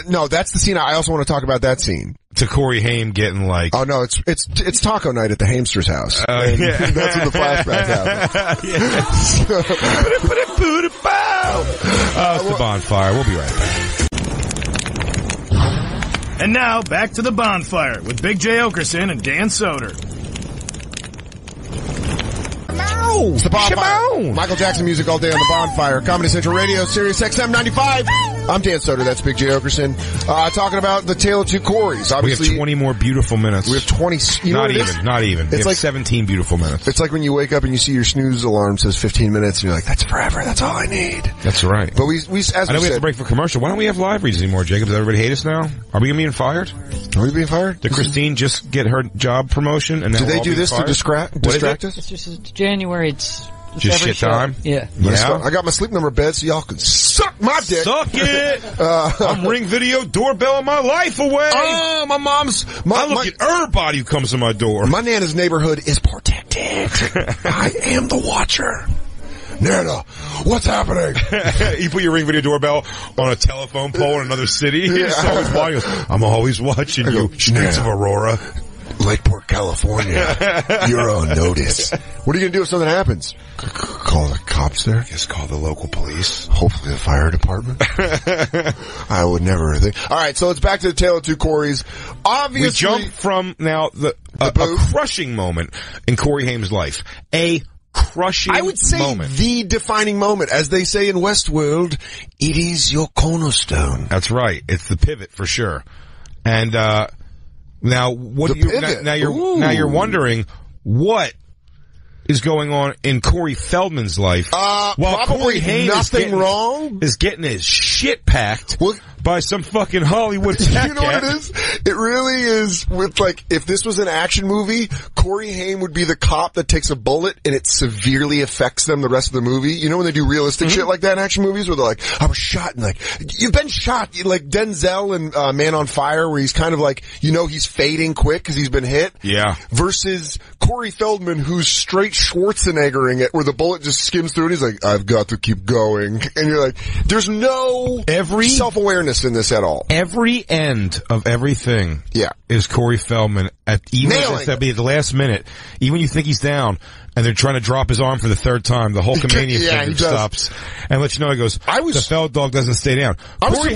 No, that's the scene. I also want to talk about that scene. To Corey Haim getting like... Oh, no, it's taco night at the Hamster's house. Yeah. That's when the flashbacks happen. It's the Bonfire. We'll be right back. And now, back to the Bonfire with Big J. Oakerson and Dan Soder. It's the Bonfire. Michael Jackson music all day on the Bonfire. Comedy Central Radio, Sirius XM 95. I'm Dan Soder. That's Big J. Oakerson. Talking about the Tale of Two Corys. Obviously, we have 20 more beautiful minutes. We have 20. Not even. It's like 17 beautiful minutes. It's like when you wake up and you see your snooze alarm says 15 minutes and you're like, that's forever. That's all I need. That's right. But we as we have to break for commercial. Why don't we have live reads anymore, Jacob? Does everybody hate us now? Are we being fired? Are we being fired? Did Christine just get her job promotion? And did they do this to distract us? It's just January. It's Just every shit show. time? Yeah. Yeah. I got my sleep number bed so y'all can suck my dick. Suck it! I'm Ring Video doorbelling my life away! Oh, my mom's... I look at everybody who comes to my door. My Nana's neighborhood is protected. I am the watcher. Nana, what's happening? You put your Ring Video doorbell on a telephone pole in another city? Yeah. I'm always watching you. Streets of Aurora. Lakeport, California. You're on notice. What are you going to do if something happens? Call the cops there? Just call the local police. Hopefully the fire department. I would never think. All right, so it's back to the Tale of Two Corys. Obviously, we jump from now a crushing moment in Corey Haim's life. A crushing I would say moment. The defining moment. As they say in Westworld, it is your cornerstone. That's right. It's the pivot for sure. And now what The do you pivot. now you're wondering what is going on in Corey Feldman's life? While Corey probably Haim is getting his shit packed by some fucking Hollywood tech You know what it is? It really is with, like, if this was an action movie, Corey Haim would be the cop that takes a bullet and it severely affects them the rest of the movie. You know when they do realistic shit like that in action movies where they're like, I was shot, and like, you've been shot, like Denzel in Man on Fire, where he's kind of like, you know, he's fading quick because he's been hit. Yeah. Versus Corey Feldman, who's straight Schwarzeneggering it, where the bullet just skims through and he's like, I've got to keep going. And you're like, there's no self-awareness in this at all. Every end of everything is Corey Feldman at the last minute. Even when you think he's down and they're trying to drop his arm for the third time, the Hulkamania figure stops and lets you know, he goes, the Feld dog doesn't stay down. Corey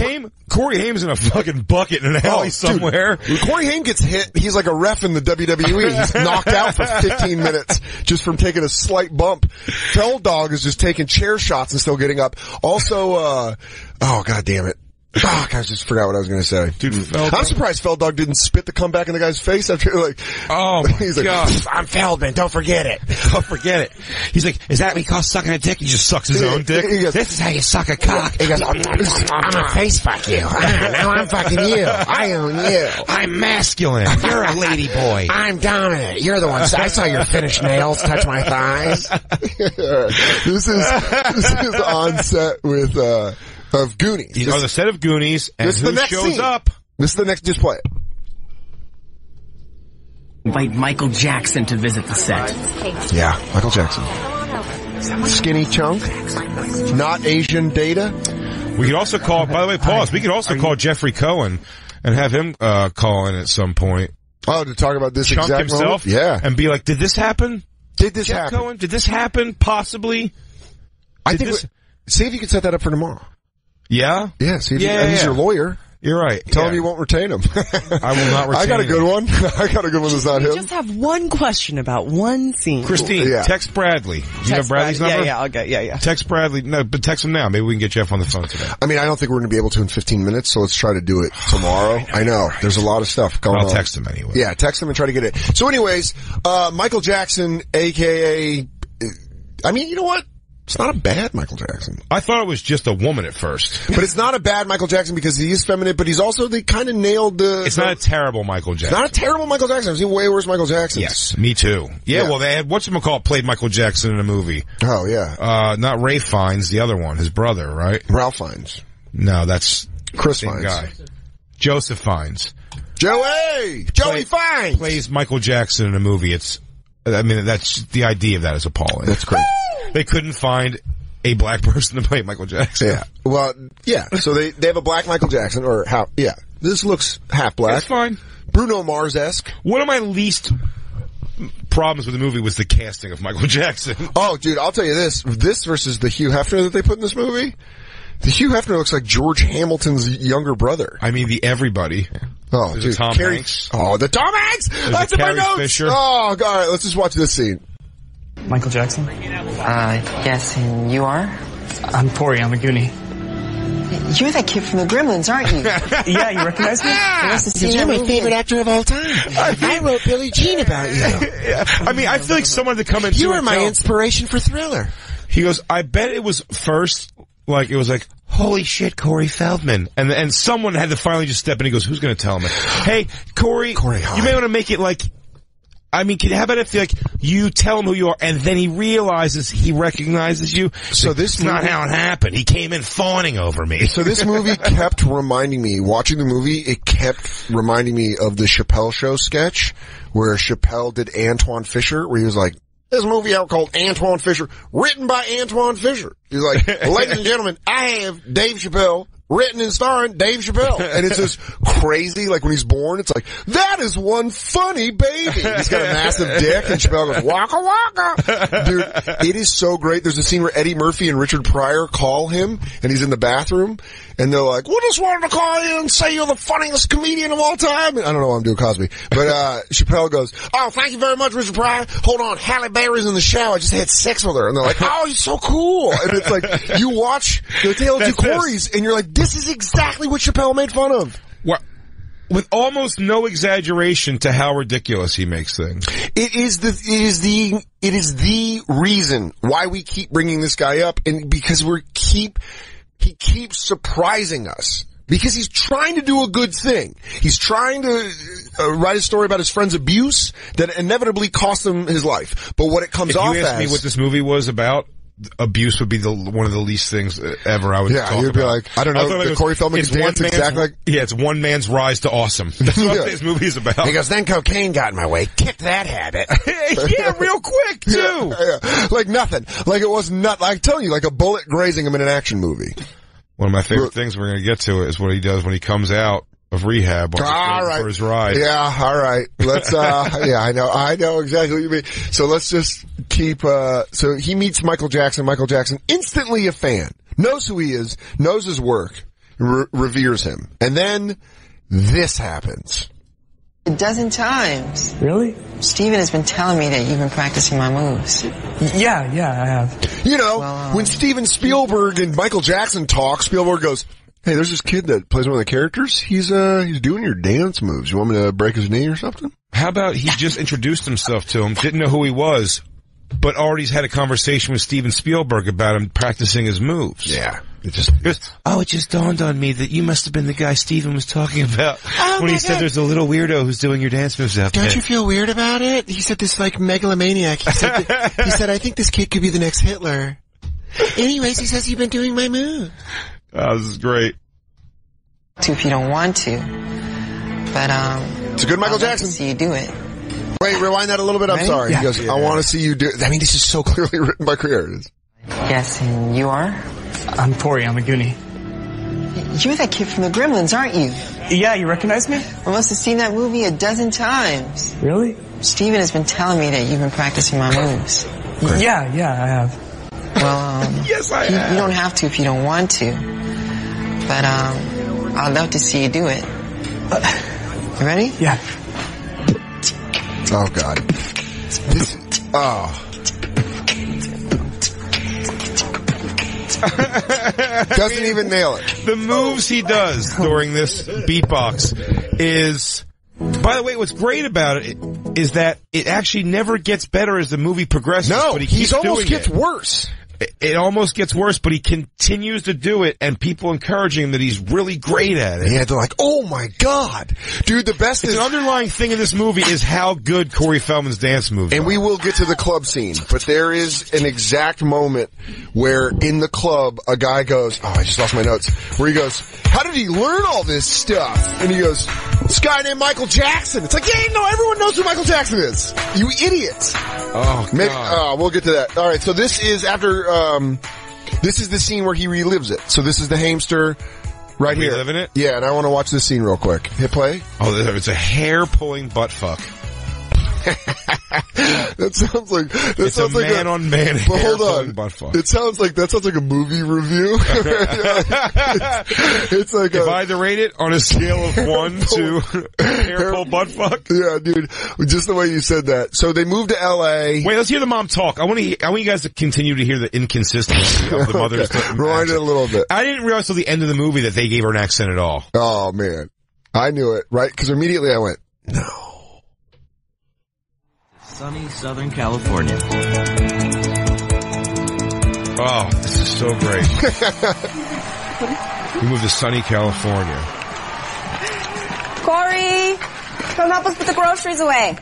Haim's in a fucking bucket in an alley somewhere. Dude, Corey Haim gets hit, he's like a ref in the WWE. He's knocked out for 15 minutes just from taking a slight bump. Feld dog is just taking chair shots and still getting up. Also, oh god damn it. Fuck, I just forgot what I was going to say. Dude, I'm surprised Feldog didn't spit the comeback in the guy's face after, like, oh my he's God. Like, I'm Feldman, don't forget it. Don't forget it. He's like, is that what he calls sucking a dick? He just sucks his own dick. He goes, This is how you suck a cock. He goes, I'm gonna face fuck you. Now I'm fucking you. I own you. I'm masculine. You're a lady boy. I'm dominant. You're the one. I saw your finished nails touch my thighs. This is on set with, of Goonies. These are the set of Goonies, and this is who the next shows scene. up? This is the next, just play it. Invite Michael Jackson to visit the set. Yeah, Michael Jackson. Skinny chunk. Not Asian data. We could also call, by the way, pause. We could also call Jeffrey Cohen and have him call in at some point. Oh, to talk about this Chunk exact himself? moment? Yeah. And be like, did this happen? Did this Jeff happen? Cohen, did this happen? Possibly? I think see if you can set that up for tomorrow. Yeah? Yeah, see if he's your lawyer. You're right. Tell him you won't retain him. I will not retain I got a good him. one. I got a good one that's not I him. just have one question about one scene. Christine, text Bradley. Do you have Bradley's number? Yeah, I'll get, yeah. Text Bradley. No, but text him now. Maybe we can get Jeff on the phone today. I mean, I don't think we're going to be able to in 15 minutes, so let's try to do it tomorrow. I know. There's a lot of stuff going on. I'll text him anyway. Yeah, text him and try to get it. So anyways, Michael Jackson, a.k.a. I mean, you know what? It's not a bad Michael Jackson. I thought it was just a woman at first. But it's not a bad Michael Jackson because he is feminine, but he's also, they kind of nailed the... It's not a terrible Michael Jackson. Not a terrible Michael Jackson. I've seen way worse Michael Jacksons. Yes, me too. Yeah, well, they had, whatchamacallit played Michael Jackson in a movie. Oh, yeah. Not Ray Fiennes, the other one, his brother, right? Ralph Fiennes. No, that's Chris the same Fiennes. guy. Joseph Fiennes. Joey Fiennes! Plays Michael Jackson in a movie. That's, the idea of that is appalling. That's great. They couldn't find a black person to play Michael Jackson. Yeah. Well, yeah. So they have a black Michael Jackson, or half, yeah. This looks half black. That's fine. Bruno Mars-esque. One of my least problems with the movie was the casting of Michael Jackson. Oh, dude, I'll tell you this. This versus the Hugh Hefner that they put in this movie. The Hugh Hefner looks like George Hamilton's younger brother. I mean, the everybody. Oh, There's dude. Tom Hanks. Oh, the Tom Hanks! That's in my Carrie notes! Fisher. Oh, God, all right, let's just watch this scene. Michael Jackson? Yes, and you are? I'm Corey. I'm a Goonie. You're that kid from the Gremlins, aren't you? Yeah, you recognize me? You're my favorite actor of all time. I wrote Billie Jean about you. I mean, I feel like someone to come into You were my inspiration for Thriller. He goes, I bet it was first, like, it was like, holy shit, Corey Feldman. And someone had to finally just step in and he goes, who's going to tell me? Hey, Corey, hi. you may want to make it like I mean, how about if like you tell him who you are, and then he recognizes you? So this not how it happened. He came in fawning over me. So this movie kept reminding me, watching the movie, it kept reminding me of the Chappelle Show sketch where Chappelle did Antoine Fisher, where he was like, "There's a movie out called Antoine Fisher, written by Antoine Fisher." He's like, "Ladies and gentlemen, I have Dave Chappelle, written and starring Dave Chappelle." And it's just crazy, like when he's born, it's like, "That is one funny baby." He's got a massive dick, and Chappelle goes, "Waka waka." Dude, it is so great. There's a scene where Eddie Murphy and Richard Pryor call him, and he's in the bathroom, and they're like, "We just wanted to call you and say you're the funniest comedian of all time." And I don't know why I'm doing Cosby. But, Chappelle goes, "Oh, thank you very much, Richard Pryor. Hold on, Halle Berry's in the shower. I just had sex with her." And they're like, "Oh, you're so cool." And it's like, you watch The Tale of Two Corys, and you're like, this is exactly what Chappelle made fun of. Well, with almost no exaggeration to how ridiculous he makes things. It is the reason why we keep bringing this guy up, and because he keeps surprising us. Because he's trying to do a good thing. He's trying to write a story about his friend's abuse that inevitably cost him his life. But what it comes off as... If you asked me what this movie was about, abuse would be one of the least things ever I would talk about. Yeah, you'd be like, I don't know, the Corey Feldman can dance exactly like... Yeah, it's one man's rise to awesome. That's what this movie is about. He goes, then cocaine got in my way. Kicked that habit. Yeah, real quick, too. Yeah. Like nothing. Like it was not, I'm telling you, like a bullet grazing him in an action movie. One of my favorite things we're going to get to is what he does when he comes out of rehab for his ride. Yeah, all right. Let's, yeah, I know exactly what you mean. So let's just keep, so he meets Michael Jackson. Michael Jackson, instantly a fan, knows who he is, knows his work, reveres him. And then this happens. A dozen times. Really? Steven has been telling me that you've been practicing my moves. Yeah, I have. You know, when Steven Spielberg and Michael Jackson talk, Spielberg goes, "Hey, there's this kid that plays one of the characters. He's doing your dance moves. You want me to break his knee or something?" How about he just introduced himself to him, didn't know who he was, but already had a conversation with Steven Spielberg about him practicing his moves. Yeah. It just dawned on me that you must have been the guy Steven was talking about when he said there's a little weirdo who's doing your dance moves out there. Don't you feel weird about it? He said this like megalomaniac. He said, I think this kid could be the next Hitler. Anyways, he says you've been doing my moves. Oh, this is great. If you don't want to. But, it's a good Michael Jackson. See you do it. Wait, rewind that a little bit. I'm sorry. Yeah. He goes, I want to see you do it. I mean, this is so clearly written by creators. Yes, and you are? I'm Tori, I'm a Goonie. You're that kid from the Gremlins, aren't you? Yeah, you recognize me? I must have seen that movie a dozen times. Really? Steven has been telling me that you've been practicing my moves. Yeah, I have. Well, yes, I have. You don't have to if you don't want to. But, I'd love to see you do it. You ready? Yeah. Oh, God. Doesn't even nail it. The moves he does during this beatbox is... By the way, what's great about it is that it actually never gets better as the movie progresses. No, but he almost gets worse. It almost gets worse, but he continues to do it, and people encouraging him that he's really great at it. Yeah, they're like, oh my God. Dude, the best It's an underlying thing in this movie is how good Corey Feldman's dance moves are. And we will get to the club scene, but there is an exact moment where in the club, a guy goes, oh, I just lost my notes, where he goes, how did he learn all this stuff? And he goes, this guy named Michael Jackson. It's like, yeah, no, everyone knows who Michael Jackson is. You idiots. Oh, God. We'll get to that. All right, so this is after, this is the scene where he relives it. So this is the hamster right here. Reliving it? Yeah, and I want to watch this scene real quick. Hit play. Oh, it's a hair-pulling butt fuck. That sounds like it's a man-on-man. But hold on, butt fuck. that sounds like a movie review. It's like if I had to rate it on a scale of 1 to hair pull butt fuck. Yeah, dude, just the way you said that. So they moved to L.A. Wait, let's hear the mom talk. I want you guys to continue to hear the inconsistency of the mother's. Rewind it a little bit. I didn't realize till the end of the movie that they gave her an accent at all. Oh man, I knew it, right? Because immediately I went, no. Sunny Southern California. Oh, this is so great. We moved to sunny California. Corey, come help us put the groceries away.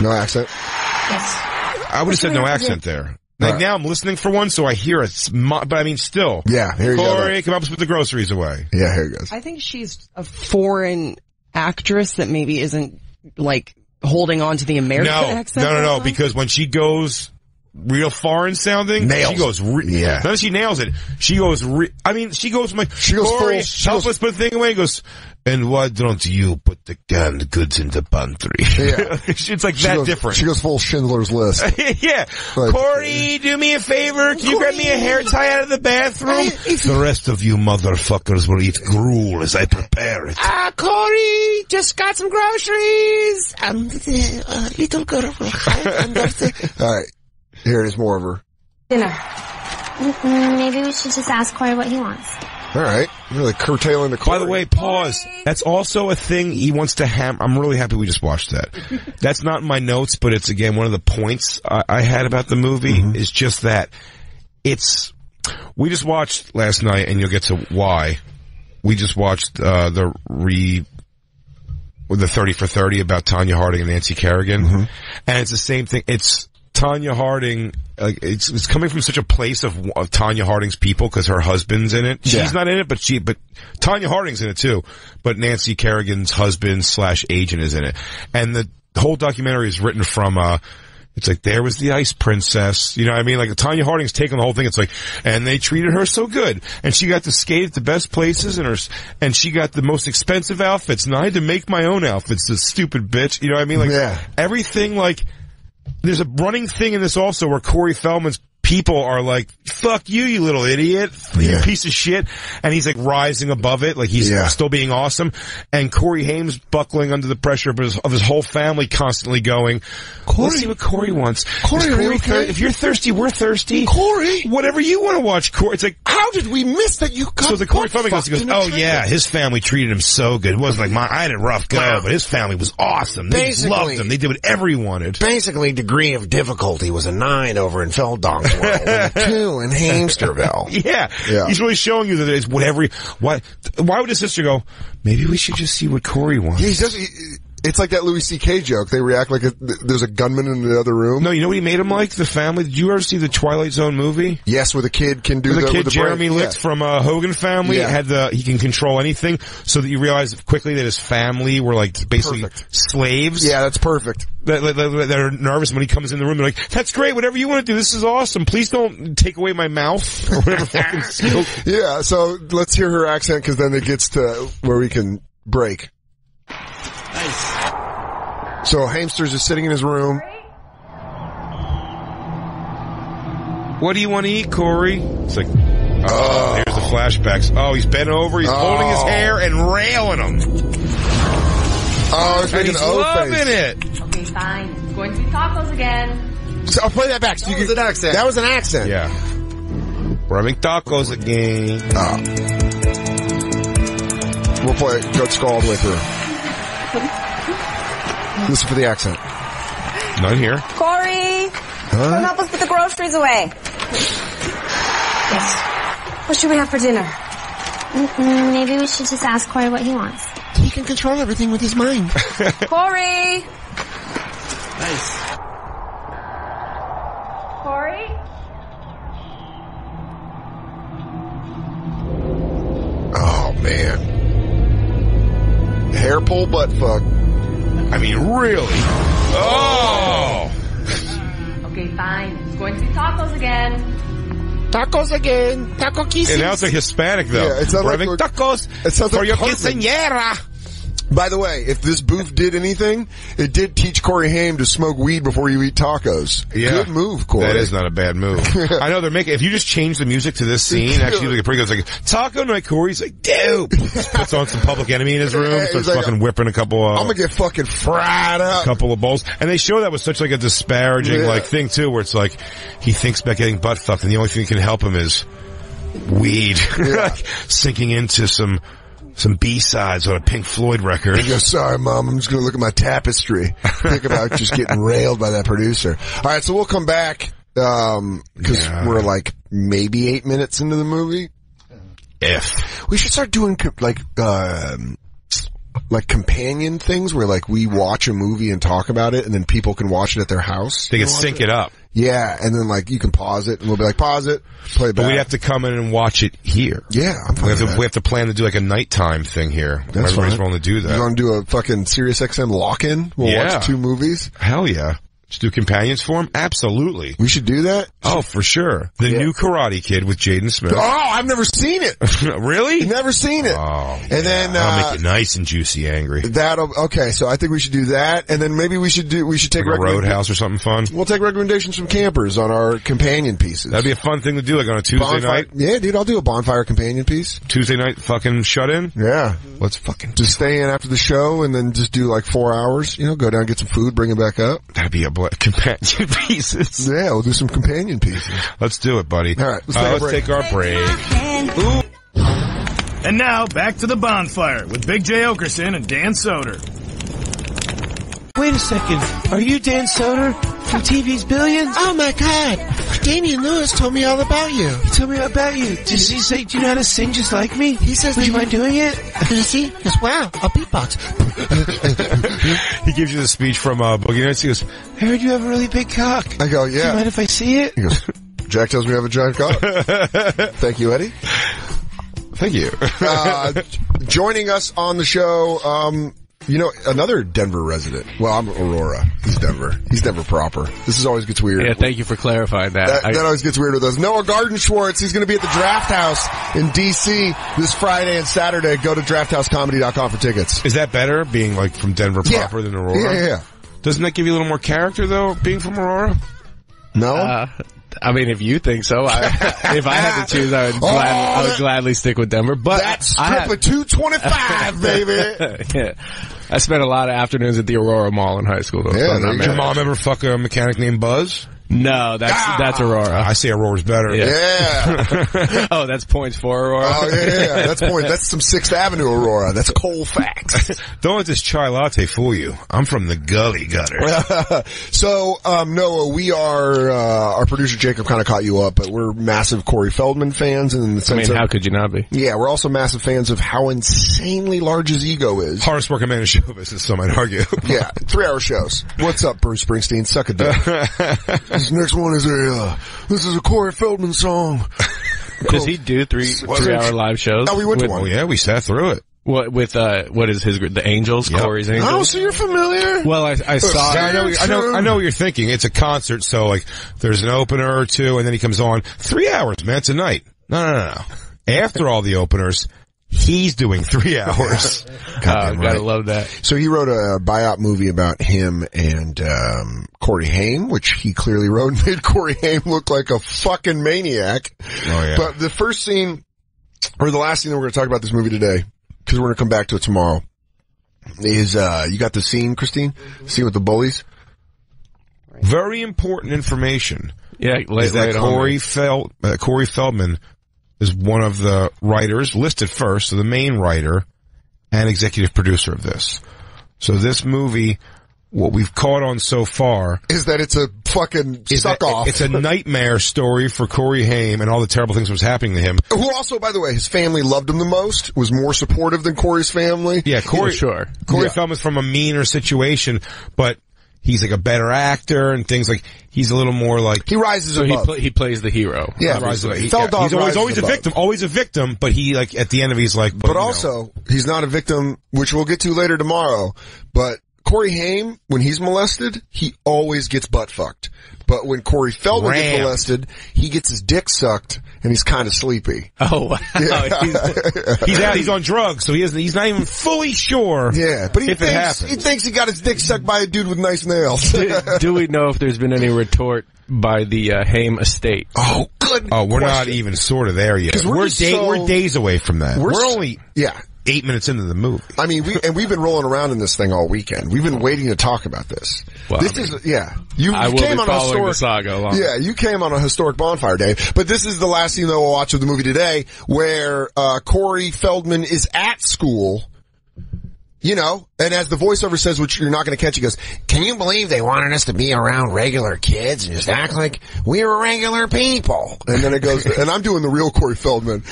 No accent? Yes. I would have said no accent there. Like now I'm listening for one, so I hear it, but I mean still. Yeah, here you go. Corey, come up with the groceries away. Yeah, here it goes. I think she's a foreign actress that maybe isn't, like, holding on to the American accent. No, because when she goes real foreign sounding, nails. she goes, not that she nails it, she goes, she goes like, Corey, help us put the thing away, and goes, and why don't you put the canned goods in the pantry? Yeah. It's like that different. She goes full Schindler's List. Yeah. Like, Corey, do me a favor. Can you grab me a hair tie out of the bathroom? The rest of you motherfuckers will eat gruel as I prepare it. Corey, just got some groceries. Little girl. All right. Here it is, more of her. Dinner. Maybe we should just ask Corey what he wants. All right. Really curtailing the Corey. By the way, pause. That's also a thing he wants to I'm really happy we just watched that. That's not in my notes, but it's again one of the points I had about the movie is just that we just watched last night, and you'll get to why. We just watched the 30 for 30 about Tanya Harding and Nancy Kerrigan. And it's the same thing. It's Tanya Harding, like, it's coming from such a place of Tanya Harding's people because her husband's in it. She's not in it, but Tanya Harding's in it too. But Nancy Kerrigan's husband / agent is in it. And the whole documentary is written from, it's like, there was the ice princess. You know what I mean? Like, Tanya Harding's taking the whole thing. It's like, and they treated her so good. And she got to skate at the best places and she got the most expensive outfits. And I had to make my own outfits, this stupid bitch. You know what I mean? Like, everything, like, there's a running thing in this also where Corey Feldman's people are like, fuck you, you little idiot, you piece of shit. And he's like rising above it, like he's still being awesome. And Corey Haim's buckling under the pressure of his whole family constantly going, let's see what Corey wants. Corey, okay? If you're thirsty, we're thirsty. Corey! Whatever you want to watch, Corey. It's like, how did we miss that you got So the Corey Feldman goes, oh yeah, his family treated him so good. It wasn't like mine. I had a rough go, but his family was awesome. They loved him. They did whatever he wanted. Basically, degree of difficulty was a 9 over in Felddonk's world and a 2 in Hamsterville. Yeah. He's really showing you that it's whatever. Why would his sister go, maybe we should just see what Corey wants? It's like that Louis C.K. joke. They react like there's a gunman in the other room. No, you know what he made him like? The family. Did you ever see the Twilight Zone movie? Yes, where the kid can do the kid with the Jeremy brain. Licht from Hogan Family he can control anything, so that you realize quickly that his family were like basically slaves. Yeah, that's perfect. That are nervous when he comes in the room. They're like, "That's great. Whatever you want to do, this is awesome. Please don't take away my mouth or whatever fucking skill." Yeah. So let's hear her accent because then it gets to where we can break. Nice. So Hamster's just sitting in his room. What do you want to eat, Corey? It's like, here's the flashbacks. Oh, he's bent over, he's holding his hair and railing him. Oh, he's making an O loving face. it. Okay, fine. It's going to be tacos again. So I'll play that back. So That was an accent. That was an accent. Yeah. We're having tacos again. We'll play it. Let's go all the way through. Listen for the accent. None here. Corey! Come help us put the groceries away. Yes. What should we have for dinner? Maybe we should just ask Corey what he wants. He can control everything with his mind. Corey! Nice. Corey? Oh, man. Hair pull butt fuck. I mean, really? Oh! Okay, fine. It's going to be tacos again. Tacos again. Taco kisses. And now it's like Hispanic, though. Yeah, it sounds We're like having tacos it sounds for like your Cartman. quinceañera. By the way, if this booth did anything, it did teach Corey Haim to smoke weed before you eat tacos. Yeah. Good move, Corey. That is not a bad move. I know they're making, if you just change the music to this scene, actually like a pretty good, it's like, taco night, Corey's like, dope. Puts on some Public Enemy in his room, starts like, fucking whipping a couple of, I'm gonna get fucking fried up. couple of bowls. And they show that with such like a disparaging like thing too, where it's like, he thinks about getting butt fucked and the only thing that can help him is weed. Like, sinking into some B-sides on a Pink Floyd record. He goes, sorry, Mom, I'm just going to look at my tapestry. Think about just getting railed by that producer. All right, so we'll come back because we're like maybe 8 minutes into the movie. If we should start doing like like companion things where like we watch a movie and talk about it and then people can watch it at their house. They can sync it up. Yeah, and then like you can pause it and we'll be like, pause it, play it back. But we have to come in and watch it here. Yeah, I'm fine with that. We have to plan to do like a nighttime thing here. That's Everybody's fine. willing to do that. You want to do a fucking SiriusXM lock-in? We'll watch 2 movies? Hell yeah. Just do companions for him? Absolutely. We should do that? Oh, for sure. The new Karate Kid with Jaden Smith. Oh, I've never seen it. Really? Never seen it. Oh, and then, I'll make it nice and juicy angry. Okay, so I think we should do that, and then maybe we should take like a Roadhouse or something fun. We'll take recommendations from campers on our companion pieces. That'd be a fun thing to do, like on a Tuesday night. Yeah, dude, I'll do a Bonfire companion piece. Tuesday night fucking shut in? Yeah. Let's fucking just stay in after the show and then just do like 4 hours, go down, get some food, bring it back up. That'd be a companion pieces. Yeah, we'll do some companion pieces. Let's do it, buddy. All right, let's take our break. Ooh. And now, back to the Bonfire with Big J. Oakerson and Dan Soder. Wait a second. Are you Dan Soder from TV's Billions? Oh my God. Damian Lewis told me all about you. He told me all about you. Does he say, do you know how to sing just like me? He says, would you mind doing it? Does he see? He goes, wow, I'll beatbox. He gives you the speech from Boogie Nights. He goes, I heard you have a really big cock. I go, yeah. Do you mind if I see it? He goes, Jack tells me I have a giant cock. Thank you, Eddie. Thank you. Joining us on the show, another Denver resident. Well, I'm Aurora. He's Denver. He's Denver proper. This always gets weird. Yeah, thank you for clarifying that. That always gets weird with us. Noah Garden Schwartz. He's going to be at the Draft House in D.C. this Friday and Saturday. Go to drafthousecomedy.com for tickets. Is that better, being like from Denver proper than Aurora? Yeah. Doesn't that give you a little more character, though, being from Aurora? No? I mean, if you think so, if I had to choose, I would gladly stick with Denver. But that's strip of 225, baby. Yeah. I spent a lot of afternoons at the Aurora Mall in high school. Yeah, did your mom ever fuck a mechanic named Buzz? No, that's Aurora. I say Aurora's better. Yeah. Oh, that's points for Aurora? Oh, yeah. That's some 6th Avenue Aurora. That's Colfax. Don't let this chai latte fool you. I'm from the gully gutter. So, Noah, we are, our producer Jacob kind of caught you up, but we're massive Corey Feldman fans in the sense how could you not be? Yeah, we're also massive fans of how insanely large his ego is. Hardest working man in show business, some might argue. Yeah, 3-hour shows. What's up, Bruce Springsteen? Suck a dick. This next one is this is a Corey Feldman song. Does he do 3-hour live shows? Oh, we went to one. Oh yeah, we sat through it. What with what is his group? The Angels, yep. Corey's Angels. Oh, so you're familiar? Well, I saw. I know what you're thinking. It's a concert, so like there's an opener or two, and then he comes on 3 hours, man. It's a night. No. After all the openers, he's doing 3 hours. Gotta love that. So he wrote a buyout movie about him and Corey Haim, which he clearly wrote and made Corey Haim look like a fucking maniac. Oh yeah. But the first scene, or the last scene that we're going to talk about this movie today, because we're going to come back to it tomorrow, is you got the scene, Christine? The scene with the bullies? Very important information. Yeah, is that Corey Feldman is one of the writers listed first, so the main writer and executive producer of this. So this movie, what we've caught on so far is that it's a fucking suck-off. It's a nightmare story for Corey Haim and all the terrible things that was happening to him. Who also, by the way, his family loved him the most, was more supportive than Corey's family. Yeah, Corey Feldman's from a meaner situation, but he's like a better actor and things like, he's a little more like... He rises above. He plays the hero. Yeah. He's always a victim, but he like, at the end of it, he's like... But also, he's not a victim, which we'll get to later tomorrow, but Corey Haim, when he's molested, he always gets butt fucked. But when Corey Feldman gets molested, he gets his dick sucked, and he's kind of sleepy. Oh, wow. Yeah. He's on drugs, so he's not even fully sure. Yeah, but he thinks he got his dick sucked by a dude with nice nails. Do we know if there's been any retort by the Haim estate? Oh, good. Oh, we're not even sort of there yet. We're days away from that. We're only 8 minutes into the movie. I mean, we've been rolling around in this thing all weekend. We've been waiting to talk about this. Well, You I will came be on following the saga along. Yeah, you came on a historic Bonfire Day, but this is the last scene that we'll watch of the movie today, where Corey Feldman is at school. You know, and as the voiceover says, which you're not going to catch, he goes, "Can you believe they wanted us to be around regular kids and just act like we were regular people?" And then it goes, and I'm doing the real Corey Feldman.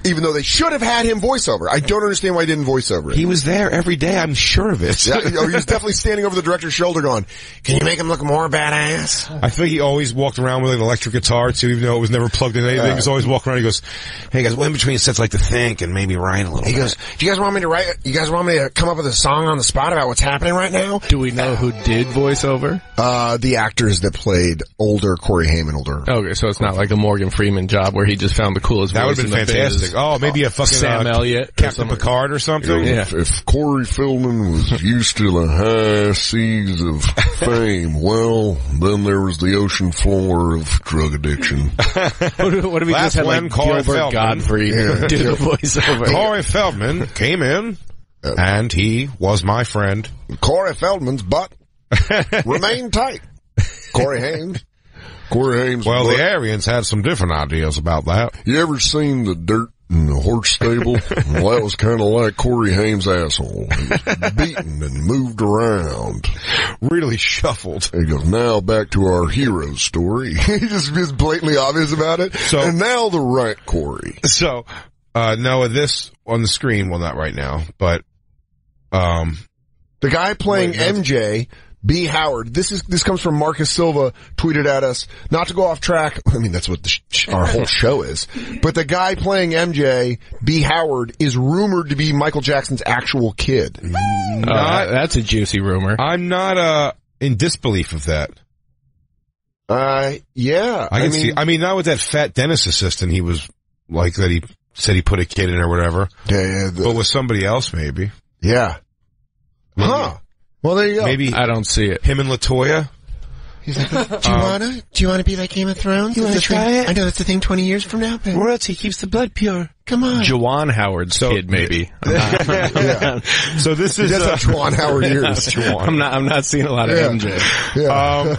even though they should have had him voiceover. I don't understand why he didn't voiceover it. He was there every day, I'm sure of it. Yeah, he was definitely standing over the director's shoulder going, can you make him look more badass? I think he always walked around with an electric guitar too, even though it was never plugged in anything. He was always walking around, he goes, hey guys, well, in between sets I like to think and maybe write a little bit. He goes, do you guys want me to come up with a song on the spot about what's happening right now? Do we know who did voiceover? The actors that played older Corey Haim. Okay, so it's not like a Morgan Freeman job where he just found the coolest that voice would have been fantastic. Oh, maybe a fucking Sam Elliott, Captain Picard or something. You know, if Corey Feldman was used to the high seas of fame, well, then there was the ocean floor of drug addiction. What if he just had like Gilbert Godfrey do the voiceover? Corey Feldman came in, and he was my friend. Corey Feldman's butt remained tight. Corey Haim. Well, the Aryans had some different ideas about that. You ever seen the dirt in the horse stable? Well, that was kind of like Corey Haim's asshole. He was beaten and moved around. Really shuffled. He goes, now back to our hero story. He just is blatantly obvious about it. And now the right Corey. So, Noah, this on the screen, well, not right now, but, the guy playing MJ, B. Howard. This comes from Marcus Silva, tweeted at us, not to go off track. I mean, that's what our whole show is. But the guy playing MJ, B. Howard, is rumored to be Michael Jackson's actual kid. That's a juicy rumor. I'm not, in disbelief of that. Yeah. I can see, not with that fat dentist assistant he was like that he said he put a kid in or whatever. Yeah. But with somebody else maybe. Yeah. Maybe. Huh. Well, there you go. Maybe I don't see it. Him and LaToya. He's like, do you wanna be like Game of Thrones? You wanna try it? I know that's the thing 20 years from now, but Royalty keeps the blood pure. Come on. Juwan Howard's kid, maybe. Yeah. So this is Juwan Howard years. I'm not seeing a lot of MJ. Yeah.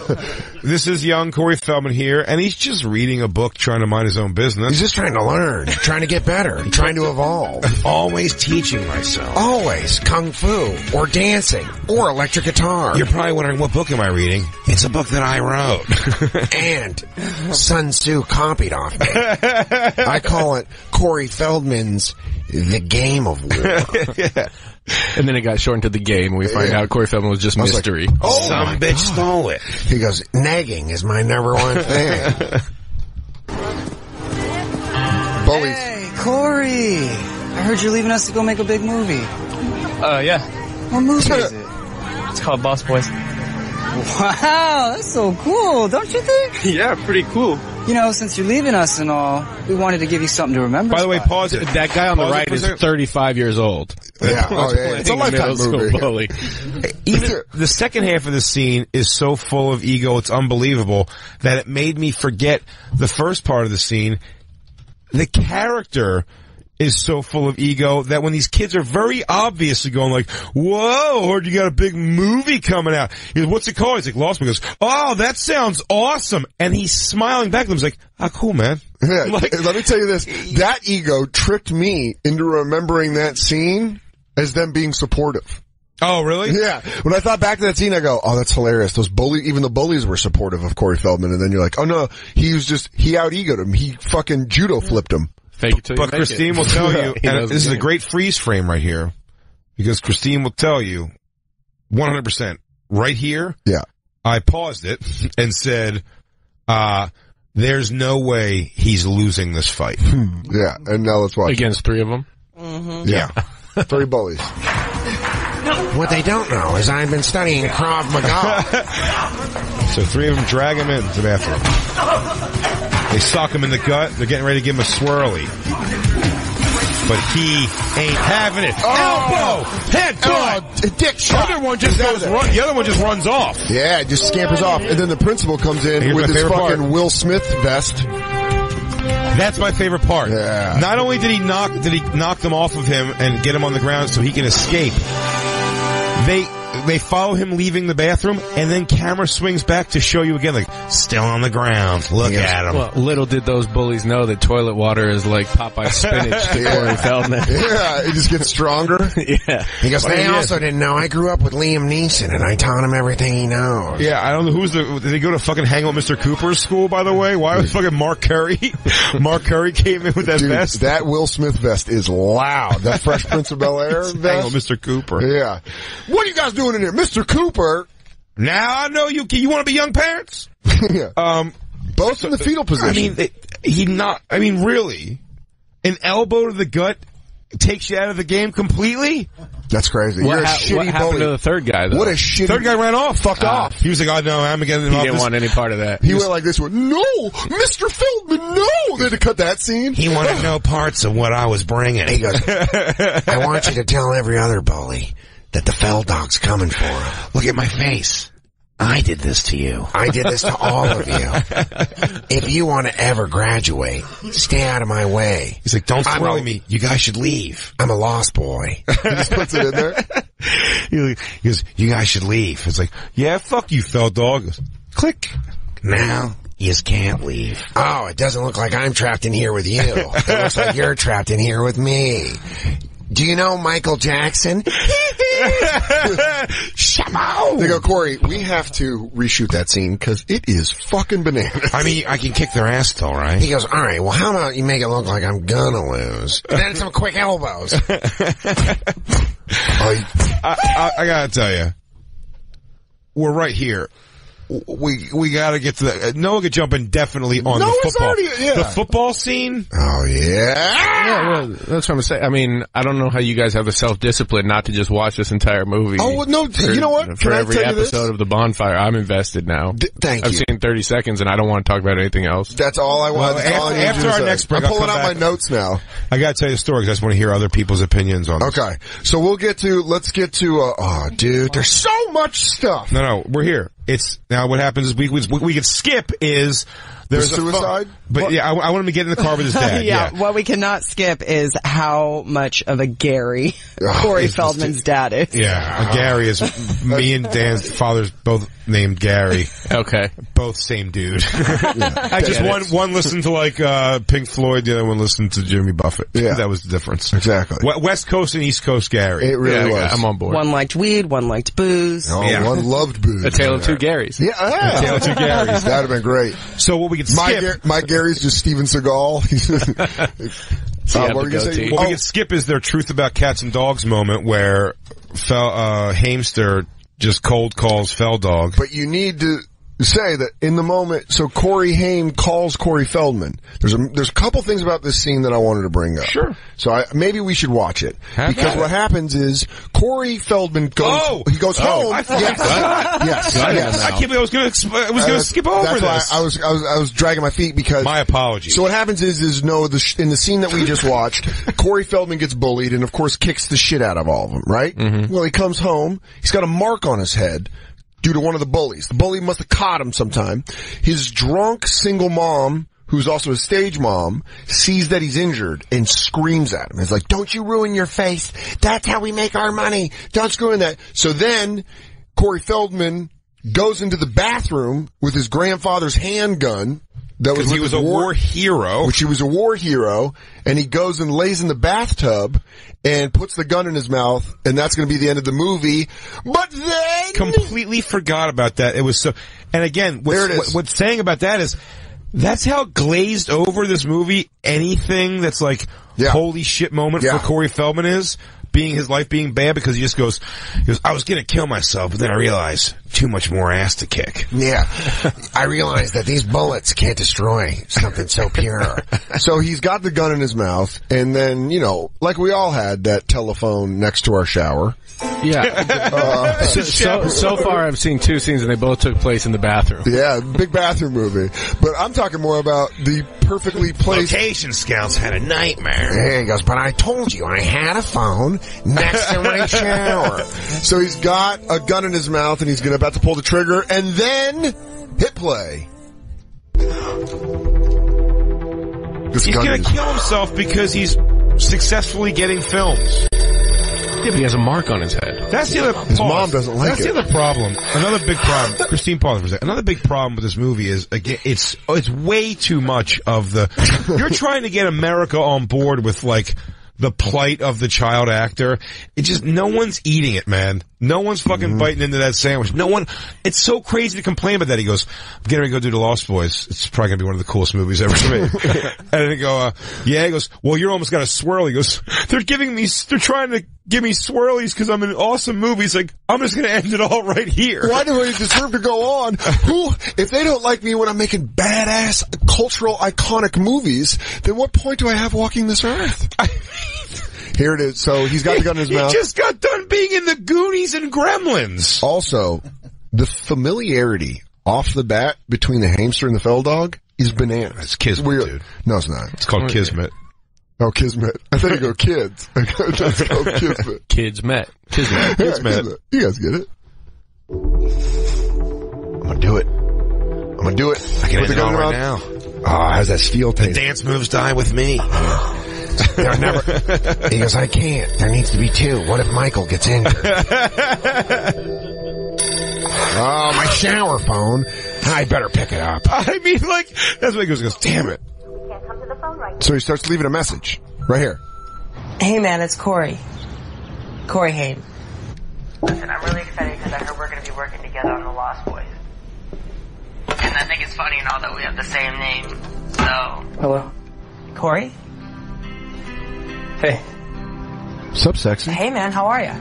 This is young Corey Feldman here, and he's just reading a book, trying to mind his own business. He's just trying to learn, trying to get better, trying to evolve. Always teaching myself. Always kung fu, or dancing, or electric guitar. You're probably wondering, what book am I reading? It's a book that I wrote. And Sun Tzu copied off me. I call it Corey Feldman's The Game of War. Yeah. And then it got shortened to The Game, and we find out Corey Feldman was just mystery. Like, some bitch stole it. He goes, nagging is my number one thing. Bullies. Hey, Corey. I heard you're leaving us to go make a big movie. Yeah. What movie is it? It's called Boss Boys. Wow, that's so cool, don't you think? Yeah, pretty cool. You know, since you're leaving us and all, we wanted to give you something to remember. By the way, pause it. That guy on the right is 35 years old. Yeah, it's a lifetime movie. Bully. Even the second half of the scene is so full of ego, it's unbelievable, that it made me forget the first part of the scene. The character is so full of ego that when these kids are very obviously going like, whoa, heard you got a big movie coming out. He goes, what's it called? He's like, Lost Me. He goes, oh, that sounds awesome. And he's smiling back at them. He's like, ah, cool, man. Yeah, let me tell you this. That ego tricked me into remembering that scene as them being supportive. Oh, really? Yeah. When I thought back to that scene, I go, oh, that's hilarious. Even the bullies were supportive of Corey Feldman. And then you're like, oh no, he out-egoed him. He fucking judo flipped him. Fake it till you but make Christine it. will tell you, and this is a game. great freeze frame right here, because Christine will tell you 100% right here. Yeah. I paused it and said, there's no way he's losing this fight. Yeah. And now let's watch. Against three of them? Mm-hmm. Yeah. 3 bullies. What they don't know is I've been studying Krav Maga. So 3 of them drag him into the bathroom. They sock him in the gut. They're getting ready to give him a swirly. But he ain't having it. Elbow! Head to dick shot. The other one just runs off. Yeah, it just scampers off. And then the principal comes in with his fucking Will Smith vest. That's my favorite part. Yeah. Not only did he knock them off of him and get him on the ground so he can escape, they follow him leaving the bathroom, and then camera swings back to show you again, like, still on the ground. Look at him. Well, little did those bullies know that toilet water is like Popeye spinach to Corey Feldman. Yeah, it just gets stronger. Yeah. He goes, they also didn't know I grew up with Liam Neeson, and I taught him everything he knows. Yeah, I don't know did they go to fucking hang out with Mr. Cooper's school, by the way? Why was fucking Mark Curry? Mark Curry came in with that vest. That Will Smith vest is loud. That Fresh Prince of Bel-Air vest. Hang with Mr. Cooper. Yeah. What are you guys doing in here? Mr. Cooper. Now I know you want to be young parents? Yeah. Both in the fetal position. I mean, really? An elbow to the gut takes you out of the game completely? That's crazy. You're a shitty what happened bully. to the third guy, though? What a shitty... Third guy ran off. Fucked off. He was like, oh, no, I'm getting He didn't want any part of that. He went like this, no, Mr. Feldman, no! They had to cut that scene. He wanted no parts of what I was bringing. He goes, I want you to tell every other bully that the Feld dog's coming for him. Look at my face. I did this to you. I did this to all of you. If you want to ever graduate, stay out of my way. He's like, don't throw me. You guys should leave. I'm a lost boy. He just puts it in there. He goes, you guys should leave. It's like, yeah, fuck you, Feld dog. Goes, click. Now, you just can't leave. Oh, it doesn't look like I'm trapped in here with you. It looks like you're trapped in here with me. Do you know Michael Jackson? Shamo! They go, Corey, we have to reshoot that scene because it is fucking bananas. I mean, I can kick their ass still, right? He goes, all right, well, how about you make it look like I'm gonna lose? And then some quick elbows. I gotta tell you, we're right here. We gotta get to that. Noah could jump in definitely on the football. The football scene. Oh yeah. Yeah, well, that's what I'm saying. I mean, I don't know how you guys have the self-discipline not to just watch this entire movie. Oh, well, no, you know what? For every episode of The Bonfire, I'm invested now. Thank you. I've seen 30 seconds and I don't want to talk about anything else. That's all I want. After our next break, I'm pulling out my notes now. I gotta tell you the story because I just want to hear other people's opinions on this. Okay. So let's get to, oh dude, there's so much stuff. No, we're here. Now what happens is we could skip is there's the suicide? But yeah, I want him to get in the car with his dad. Yeah, what we cannot skip is how much of a Gary Corey Feldman's dad is. Yeah, Gary is me and Dan's father's both named Gary. Okay. Both same dude. Just one listened to like Pink Floyd, the other one listened to Jimmy Buffett. Yeah. That was the difference. Exactly. West Coast and East Coast Gary. It really was. I'm on board. One liked weed, one liked booze. Oh, yeah. One loved booze. A tale of two Garys. Yeah. A tale of two Garys. That'd have been great. So what we could skip. My Gary's just Steven Seagal. What were you gonna say? What we could skip is their truth about cats and dogs moment where Hamster just cold calls Feld dog. But you need to say that in the moment, so Corey Haim calls Corey Feldman. There's a couple things about this scene that I wanted to bring up. Sure. So maybe we should watch it. Because what happens is Corey Feldman goes, he goes home. I forgot. Yes. I can't believe I was going to skip over that's this. Why I was dragging my feet because. My apologies. So what happens is in the scene that we just watched, Corey Feldman gets bullied and of course kicks the shit out of all of them, right? Mm-hmm. Well, he comes home. He's got a mark on his head due to one of the bullies. The bully must have caught him sometime. His drunk single mom, who's also a stage mom, sees that he's injured and screams at him. It's like, don't you ruin your face. That's how we make our money. Don't screw in that. So then Corey Feldman goes into the bathroom with his grandfather's handgun. Because he was a war hero. Which he was a war hero. And he goes and lays in the bathtub and puts the gun in his mouth. And that's going to be the end of the movie. But then... Completely forgot about that. It was so... And again, what's saying about that is... That's how glazed over this movie anything that's like holy shit moment for Corey Feldman is. His life being bad because he goes, I was gonna kill myself, but then I realized too much more ass to kick. Yeah. I realized that these bullets can't destroy something so pure. So he's got the gun in his mouth, and then, like we all had that telephone next to our shower. Yeah. So far I've seen two scenes and they both took place in the bathroom. Yeah, big bathroom movie. But I'm talking more about the perfectly placed... Location scouts had a nightmare. There he goes, but I told you I had a phone next to my shower. So he's got a gun in his mouth and he's about to pull the trigger and then hit play. He's going to kill himself because he's successfully getting films. Yeah, but he has a mark on his head. That's the other. His mom doesn't like That's it. the other problem. Another big problem. Christine, pause for a second. Another big problem with this movie is, again, it's way too much of the. You're trying to get America on board with like the plight of the child actor. It just, no one's eating it, man. No one's fucking biting into that sandwich. No one, it's so crazy to complain about that. He goes, I'm getting ready to go do The Lost Boys. It's probably gonna be one of the coolest movies ever made. And then he go, yeah, he goes, well, you're almost got a swirl. He goes, they're trying to give me swirlies because I'm in an awesome movie. He's like, I'm just gonna end it all right here. Why do I deserve to go on? If they don't like me when I'm making badass, cultural, iconic movies, then what point do I have walking this earth? Here it is. So he's got the gun in his mouth. He just got done being in the Goonies and Gremlins. Also, the familiarity off the bat between the hamster and the fell dog is bananas. It's Kismet, dude. No, it's not. It's called Kismet. Oh, Kismet. I thought you go kids. It's called Kismet. Kids met. Kismet. Yeah, Kismet. You guys get it. I'm gonna do it. I can end it all right now. Oh, how's that steel taste? The dance moves die with me. They're never. He goes, I can't. There needs to be two. What if Michael gets injured? Oh, my shower phone. I better pick it up. I mean, like, that's what he goes, damn it. Can't come to the phone right now. So he starts leaving a message. Right here. Hey man, it's Corey. Corey Haim. Listen, I'm really excited because I heard we're going to be working together on The Lost Boys. And I think it's funny and all that we have the same name, so... Hello? Corey? Hey. Sup, sexy? Hey man, how are ya?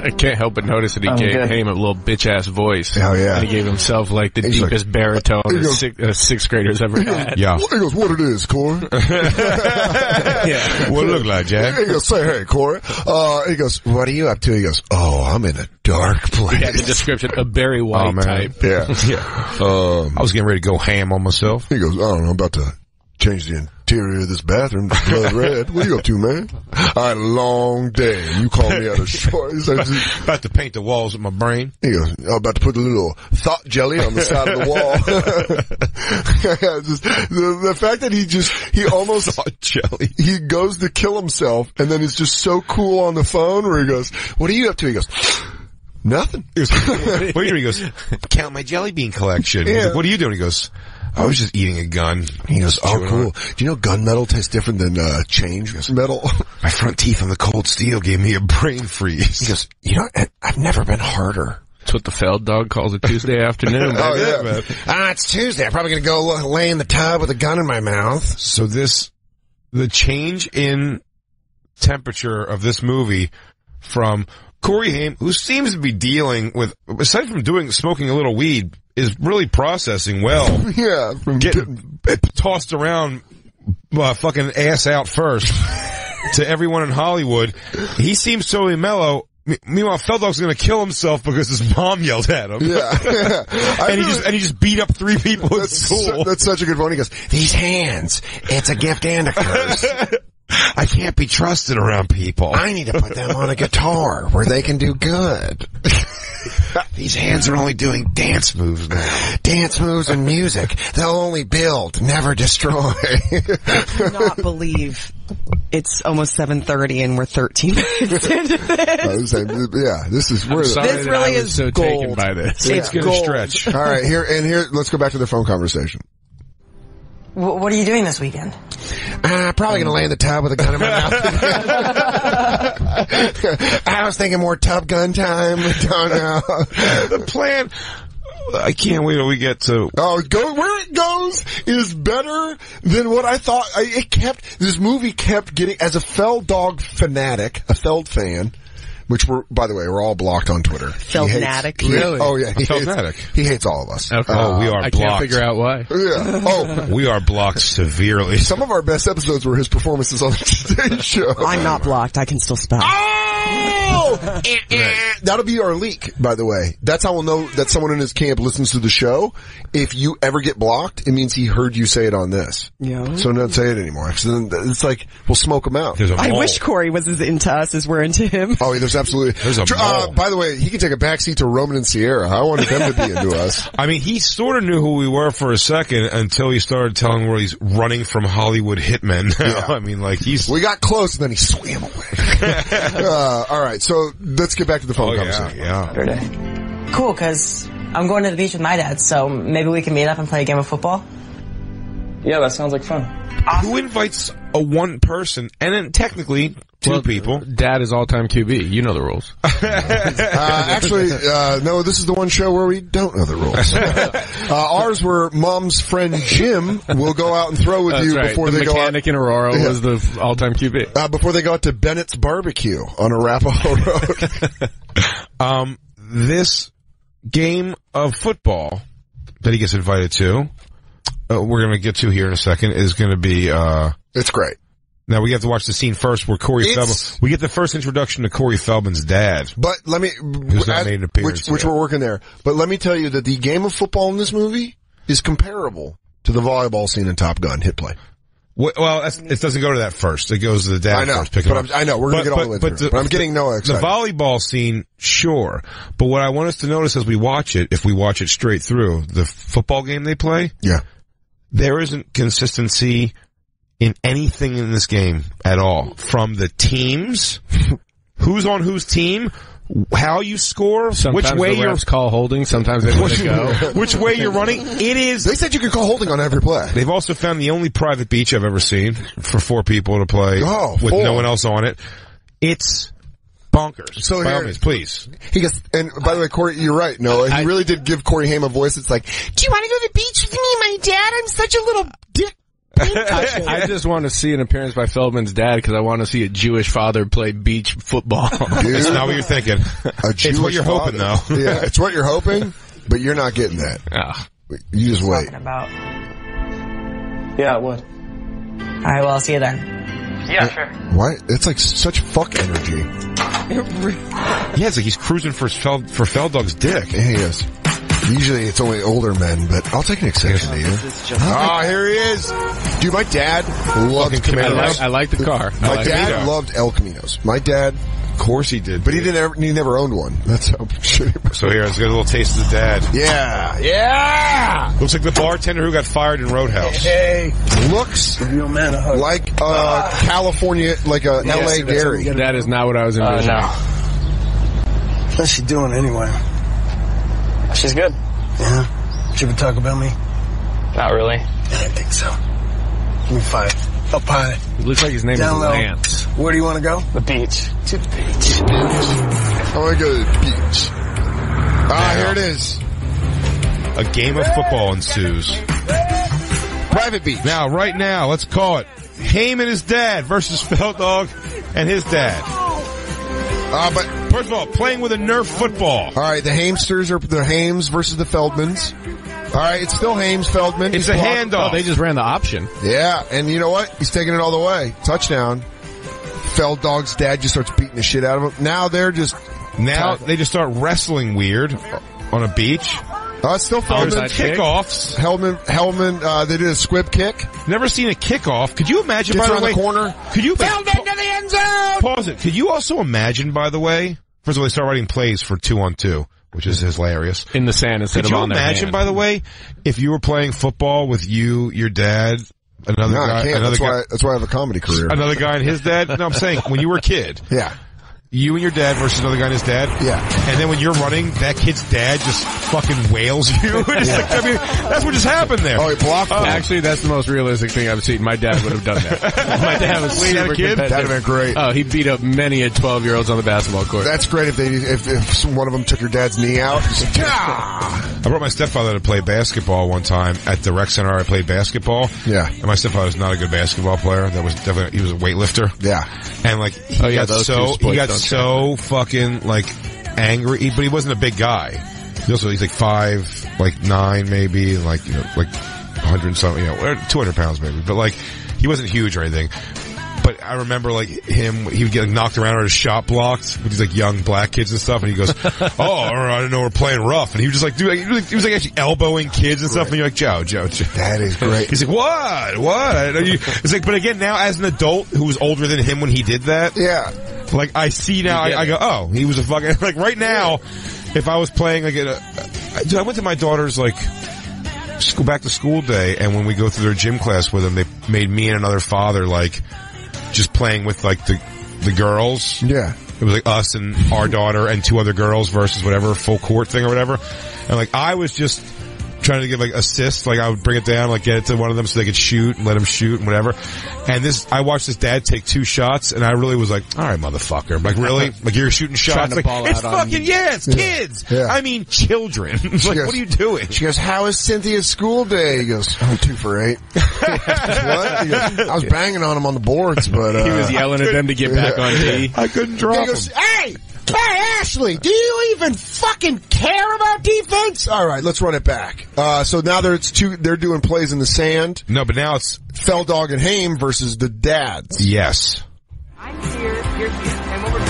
I can't help but notice that he gave him a little bitch-ass voice. Oh, yeah. And he gave himself, like, the deepest baritone a sixth grader's ever had. Yeah. He goes, what it is, Corey? Yeah. What it look like, Jack? He goes, say hey, Corey. He goes, what are you up to? He goes, oh, I'm in a dark place. He had the description, a Barry White type. Yeah. I was getting ready to go ham on myself. He goes, I don't know, I'm about to change the interior of this bathroom to blood red. What are you up to, man? I had a long day, and you called me out of short. About to paint the walls with my brain. He goes, I'm about to put a little thought jelly on the side of the wall. Just, the fact that he almost thought jelly. He goes to kill himself, and then he's just so cool on the phone where he goes, what are you up to? He goes, nothing. What are you doing? He goes, count my jelly bean collection. Yeah. Like, what are you doing? He goes, I was just eating a gun. He goes, oh, cool. Do you know gunmetal tastes different than change metal? My front teeth on the cold steel gave me a brain freeze. He goes, you know, I've never been harder. That's what the Feld dog calls a Tuesday afternoon. Oh, yeah, man. It's Tuesday. I'm probably going to go lay in the tub with a gun in my mouth. So the change in temperature of this movie from Corey Haim, who seems to be dealing with, aside from smoking a little weed, is really processing well. Yeah. From getting tossed around, fucking ass out first to everyone in Hollywood. He seems totally mellow. Meanwhile, Feldog's gonna kill himself because his mom yelled at him. Yeah. And he just beat up 3 people at school. That's such a good one. He goes, these hands, it's a gift and a curse. I can't be trusted around people. I need to put them on a guitar where they can do good. These hands are only doing dance moves now. Dance moves and music. They'll only build, never destroy. I cannot believe it's almost 7:30 and we're 13 minutes into this. This really is so gold. Taken by this. It's gonna stretch. All right, here, let's go back to the phone conversation. What are you doing this weekend? Probably gonna lay in the tub with a gun in my mouth. I was thinking more tub gun time. Don't know. The plan. I can't wait till we get to. Oh, where it goes is better than what I thought. This movie kept getting, as a Feld dog fanatic, a Feld fan, which by the way, we're all blocked on Twitter. Feldmatic. Really? Oh yeah. He hates all of us. Okay. We are I blocked. can't figure out why. Yeah. Oh, we are blocked severely. Some of our best episodes were his performances on the Today Show. I'm not blocked. I can still spell. Oh! That'll be our leak, by the way. That's how we'll know that someone in his camp listens to the show. If you ever get blocked, it means he heard you say it on this. Yeah. So don't say it anymore. So then it's like, we'll smoke him out. I wish Corey was as into us as we're into him. Oh, there's absolutely. By the way, he can take a backseat to Roman and Sierra. I wanted them to be into us. I mean, he sort of knew who we were for a second until he started telling where he's running from Hollywood hitmen. Yeah. I mean, like we got close and then he swam away. All right, so let's get back to the phone conversation. Yeah. Cool, because I'm going to the beach with my dad, so maybe we can meet up and play a game of football. Yeah, that sounds like fun. Who invites a one person and then technically two people? Dad is all-time QB. You know the rules. Actually, no, this is the one show where we don't know the rules. Ours were Mom's friend Jim will go out and throw with you before they go out. The mechanic in Aurora was the all-time QB. Before they go out to Bennett's Barbecue on Arapahoe Road. This game of football that he gets invited to, we're going to get to here in a second, is going to be... it's great. Now we have to watch the scene first where Corey Feldman... We get the first introduction to Corey Feldman's dad. But let me... Who's not made an appearance which we're working there. But let me tell you that the game of football in this movie is comparable to the volleyball scene in Top Gun, Hit Play. Well, it doesn't go to that first. It goes to the dad first. I know. We're going to get all the way through. But I'm getting Noah excited. The volleyball scene, sure. But what I want us to notice as we watch it, if we watch it straight through, the football game they play... Yeah. There isn't consistency in anything in this game at all. From the teams, who's on whose team, how you score, sometimes which way the refs call holding, sometimes they let it go. Which way you're running. It is. They said you could call holding on every play. They've also found the only private beach I've ever seen for 4 people to play with no one else on it. It's bonkers. So by all means, please. He goes, and by the way, Corey, you're right. No, he really did give Corey Haim a voice. It's like, do you want to go to the beach with me, my dad? I'm such a little dick. I just want to see an appearance by Feldman's dad because I want to see a Jewish father play beach football. Dude, that's not what you're thinking. It's what you're hoping, though. Yeah, it's what you're hoping, but you're not getting that. You just wait. Yeah, it would. All right, well, I'll see you then. Yeah, sure. Why? It's like such fuck energy. Yeah, it's like he's cruising for Feld Dog's dick. Yeah, he is. Usually it's only older men, but I'll take an exception to you. Here he is. Dude, my dad loved Camaros. I like the car. My dad loved El Caminos. My dad, of course he did. But he never owned one. That's how shitty. So here, let's get a little taste of the dad. Yeah. Looks like the bartender who got fired in Roadhouse. Hey. Looks like California, like a LA Gary. That is not what I was envisioning. No. What's she doing anyway? She's good. Yeah? Did you ever talk about me? Not really. I didn't think so. Give me 5. Up high. It looks like his name is Lance. Where do you want to go? The beach. To the beach. I want to go to the beach. Here it is. A game of football ensues. Private beach. Now, right now, let's call it Haim and his dad versus Feld Dog and his dad. But first of all, playing with a Nerf football. All right, the Hamsters are the Haims versus the Feldmans. All right, it's still Hames Feldman. It's a handoff. Oh, they just ran the option. Yeah, and you know what? He's taking it all the way. Touchdown. Feld Dog's dad just starts beating the shit out of him. Now they just start wrestling weird on a beach. It's still Feldman. Kickoffs. Hellman, they did a squib kick. Never seen a kickoff. Could you imagine, Gets by the way? The corner. Could you Feldman to the end zone! Pause it. Could you also imagine, by the way, first of all, they start writing plays for 2-on-2, which is hilarious. In the sand instead of on their hand. Could you imagine, by the way, if you were playing football with you, your dad, another guy? I can't. That's why I have a comedy career. Another guy and his dad? No, I'm saying, when you were a kid. Yeah. You and your dad versus another guy and his dad? Yeah. And then when you're running, that kid's dad just fucking wails you? That's what just happened there. Oh, he blocked him. Actually, that's the most realistic thing I've seen. My dad would have done that. My dad was super kid? competitive. That'd have been great. Oh, he beat up many a 12-year-olds on the basketball court. That's great if one of them took your dad's knee out. I brought my stepfather to play basketball one time at the rec center. I played basketball. Yeah. And my stepfather was not a good basketball player. He was a weightlifter. Yeah. And like, he got so fucking like angry, but he wasn't a big guy. He's like 5'9" maybe, like 100 something, 200 pounds maybe, but like he wasn't huge or anything. But I remember like him, he would get like knocked around or his shot blocked with these like young black kids and stuff, and he goes, "Oh, I didn't know we're playing rough," and he would just like do, he was like actually elbowing kids and stuff, and you're like, Joe. That is great. He's like, what? It's like, but again, now as an adult who was older than him when he did that, yeah, like I see now, I go, oh, he was a fucking, like right now, if I was playing like dude, I went to my daughter's like, back to school day, and when we go through their gym class with them, they made me and another father like just playing with like the girls. Yeah. It was like us and our daughter and 2 other girls versus whatever full court thing or whatever. And like I was just trying to give like assists, like I would bring it down, like get it to one of them so they could shoot and let them shoot and whatever. And I watched this dad take 2 shots, and I really was like, all right, motherfucker. Like really? Like you're shooting shots? Like, it's fucking, it's kids. Yeah. I mean, children. Like, what are you doing? She goes, how is Cynthia's school day? He goes, 2 for 8. What? He goes, I was banging on him on the boards, but, he was yelling at them to get back on tee. I couldn't drop him. Hey, Ashley, do you even fucking care about defense? All right, let's run it back. So now they're doing plays in the sand. No, but now it's Feldog and Haim versus the dads. Yes. I'm here, you're here, and what we're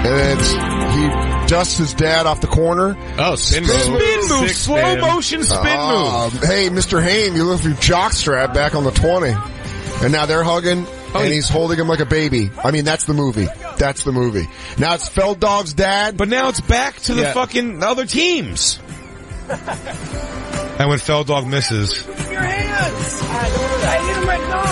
And he dusts his dad off the corner. Oh, spin move. Slow motion spin move. Hey, Mr. Haim, you look through jockstrap back on the 20. And now they're hugging. And he's holding him like a baby. I mean, that's the movie. That's the movie. Now it's Feldog's dad. But now it's back to the fucking other teams. And when Feldog misses. Your hands! I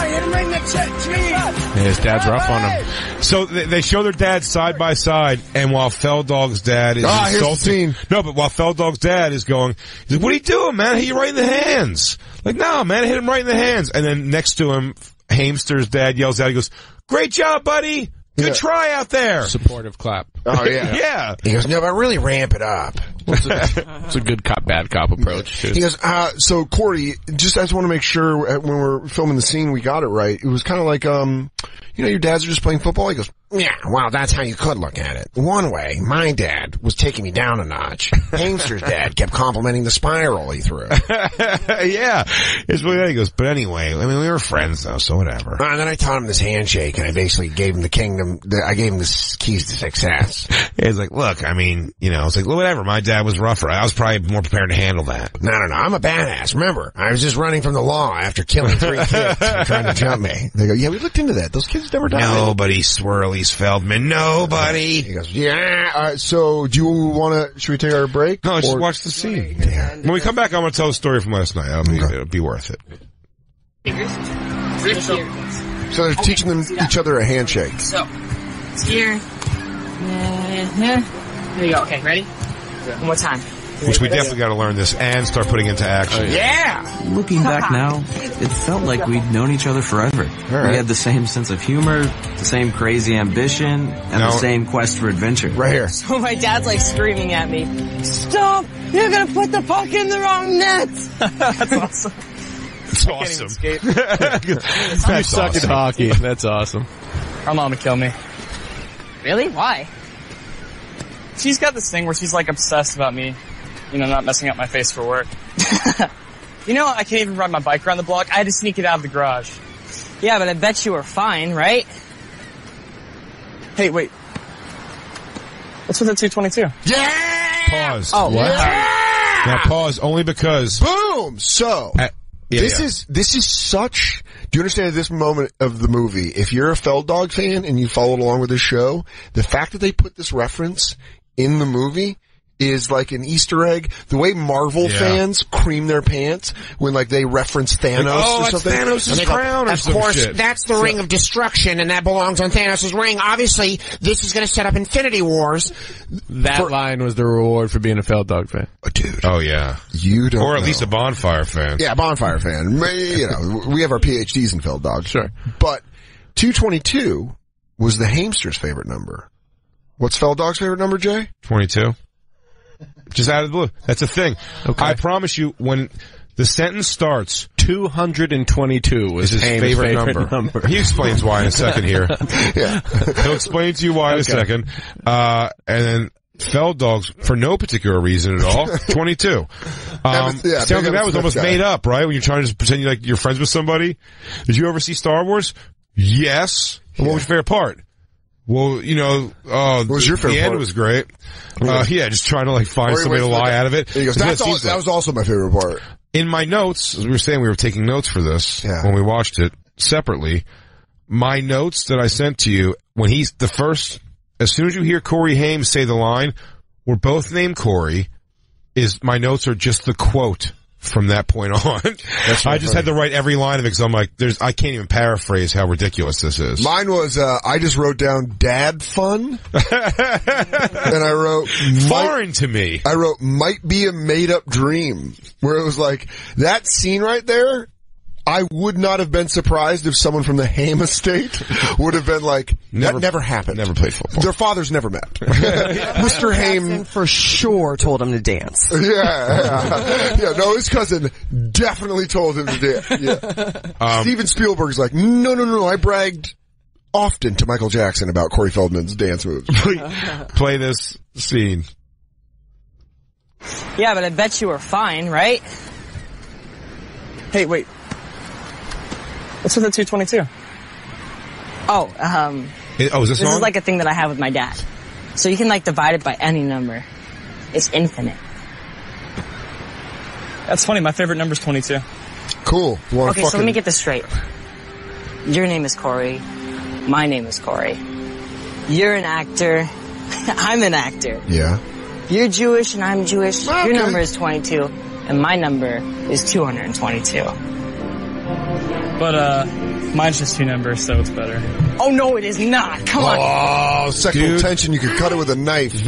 hit him right in the chest. Yeah, his dad's rough on him. So they show their dads side by side, and while Feldog's dad is insulting. No, but while Feldog's dad is going, he's like, what are you doing, man? I hit you right in the hands. Like, no, man, I hit him right in the hands. And then next to him, Hamster's dad yells out, he goes, great job, buddy! Good try out there! Supportive clap. Oh, yeah. Yeah. He goes, no, but really ramp it up. It's a good cop, bad cop approach. He goes, so Corey, I just want to make sure when we're filming the scene we got it right. It was kind of like, your dads are just playing football? He goes, yeah, well, that's how you could look at it. One way, my dad was taking me down a notch. Hamster's dad kept complimenting the spiral he threw. Yeah. It's really that. He goes, but anyway, I mean, we were friends though, so whatever. And then I taught him this handshake, and I basically gave him the kingdom, I gave him the keys to success. He's like, look, I mean, it's like, well, whatever, my dad was rougher. I was probably more prepared to handle that. No, I'm a badass. Remember, I was just running from the law after killing 3 kids who were trying to jump me. They go, yeah, we looked into that. Those kids never died. Nobody swirlies Feldman. Nobody. He goes, yeah. All right, so do you want to, should we take our break? No, just watch the scene. Yeah. When we come back, I'm going to tell the story from last night. It'll be worth it. So they're teaching them each other a handshake. So, it's here. There you go. Okay, ready? One more time. Which we definitely got to learn this and start putting into action. Yeah! Looking back now, it felt like we'd known each other forever. Right. We had the same sense of humor, the same crazy ambition, and the same quest for adventure. Right here. So my dad's like screaming at me, stop! You're gonna put the puck in the wrong net! That's awesome. It's awesome. You suck at hockey. That's awesome. Her mom would kill me. Really? Why? She's got this thing where she's like obsessed about me, not messing up my face for work. I can't even ride my bike around the block. I had to sneak it out of the garage. Yeah, but I bet you were fine, right? Hey, wait. What's with the 222? Yeah! Pause. Oh, what? Yeah! Now pause only because. Boom! So. This is such, do you understand at this moment of the movie, if you're a Feldog fan and you followed along with this show, the fact that they put this reference in the movie is like an Easter egg. The way Marvel fans cream their pants when they reference Thanos or something. Thanos' crown or some shit. Of course, that's the Ring of Destruction and that belongs on Thanos' ring. Obviously, this is gonna set up Infinity Wars. That line was the reward for being a Feldog fan. Dude. Oh yeah. You don't Or at know. least a Bonfire fan. Yeah, Bonfire fan. We have our PhDs in Feldog. Sure. But 222 was the Hamster's favorite number. What's Feldog's favorite number, Jay? 22. Just out of the blue. That's a thing. Okay. I promise you, when the sentence starts, 222 was his favorite number. He explains why in a second here. Yeah. He'll explain to you why in a second. And then Feld dogs for no particular reason at all. 22. Sounds like that was almost made up, right? When you're trying to just pretend you're friends with somebody. Did you ever see Star Wars? Yes. And what was your favorite part? Well, what was your favorite part? The end was great. Just trying to find somebody to lie out of it. He goes, that was also my favorite part. In my notes, as we were saying, we were taking notes for this when we watched it separately. My notes that I sent to you, when as soon as you hear Corey Haim say the line, we're both named Corey, my notes are just the quote from that point on. I just had to write every line of it because I'm like, I can't even paraphrase how ridiculous this is. Mine was, I just wrote down dad fun. And I wrote, foreign to me. I wrote, might be a made up dream. Where it was like, that scene right there, I would not have been surprised if someone from the Haim estate would have been like, that never happened. Never played football. Their fathers never met. Mr. Haim for sure told him to dance. No, his cousin definitely told him to dance. Yeah. Steven Spielberg's like, no, I bragged often to Michael Jackson about Corey Feldman's dance moves. Play this scene. Yeah, but I bet you were fine, right? Hey, wait. What's with the 222? Is this is like a thing that I have with my dad. So you can divide it by any number. It's infinite. That's funny. My favorite number is 22. Cool. Okay, so let me get this straight. Your name is Corey. My name is Corey. You're an actor. I'm an actor. Yeah. You're Jewish and I'm Jewish. Okay. Your number is 22 and my number is 222. But, mine's just two numbers, so it's better. Oh, no, it is not. Come on. Oh, sexual tension. You could cut it with a knife.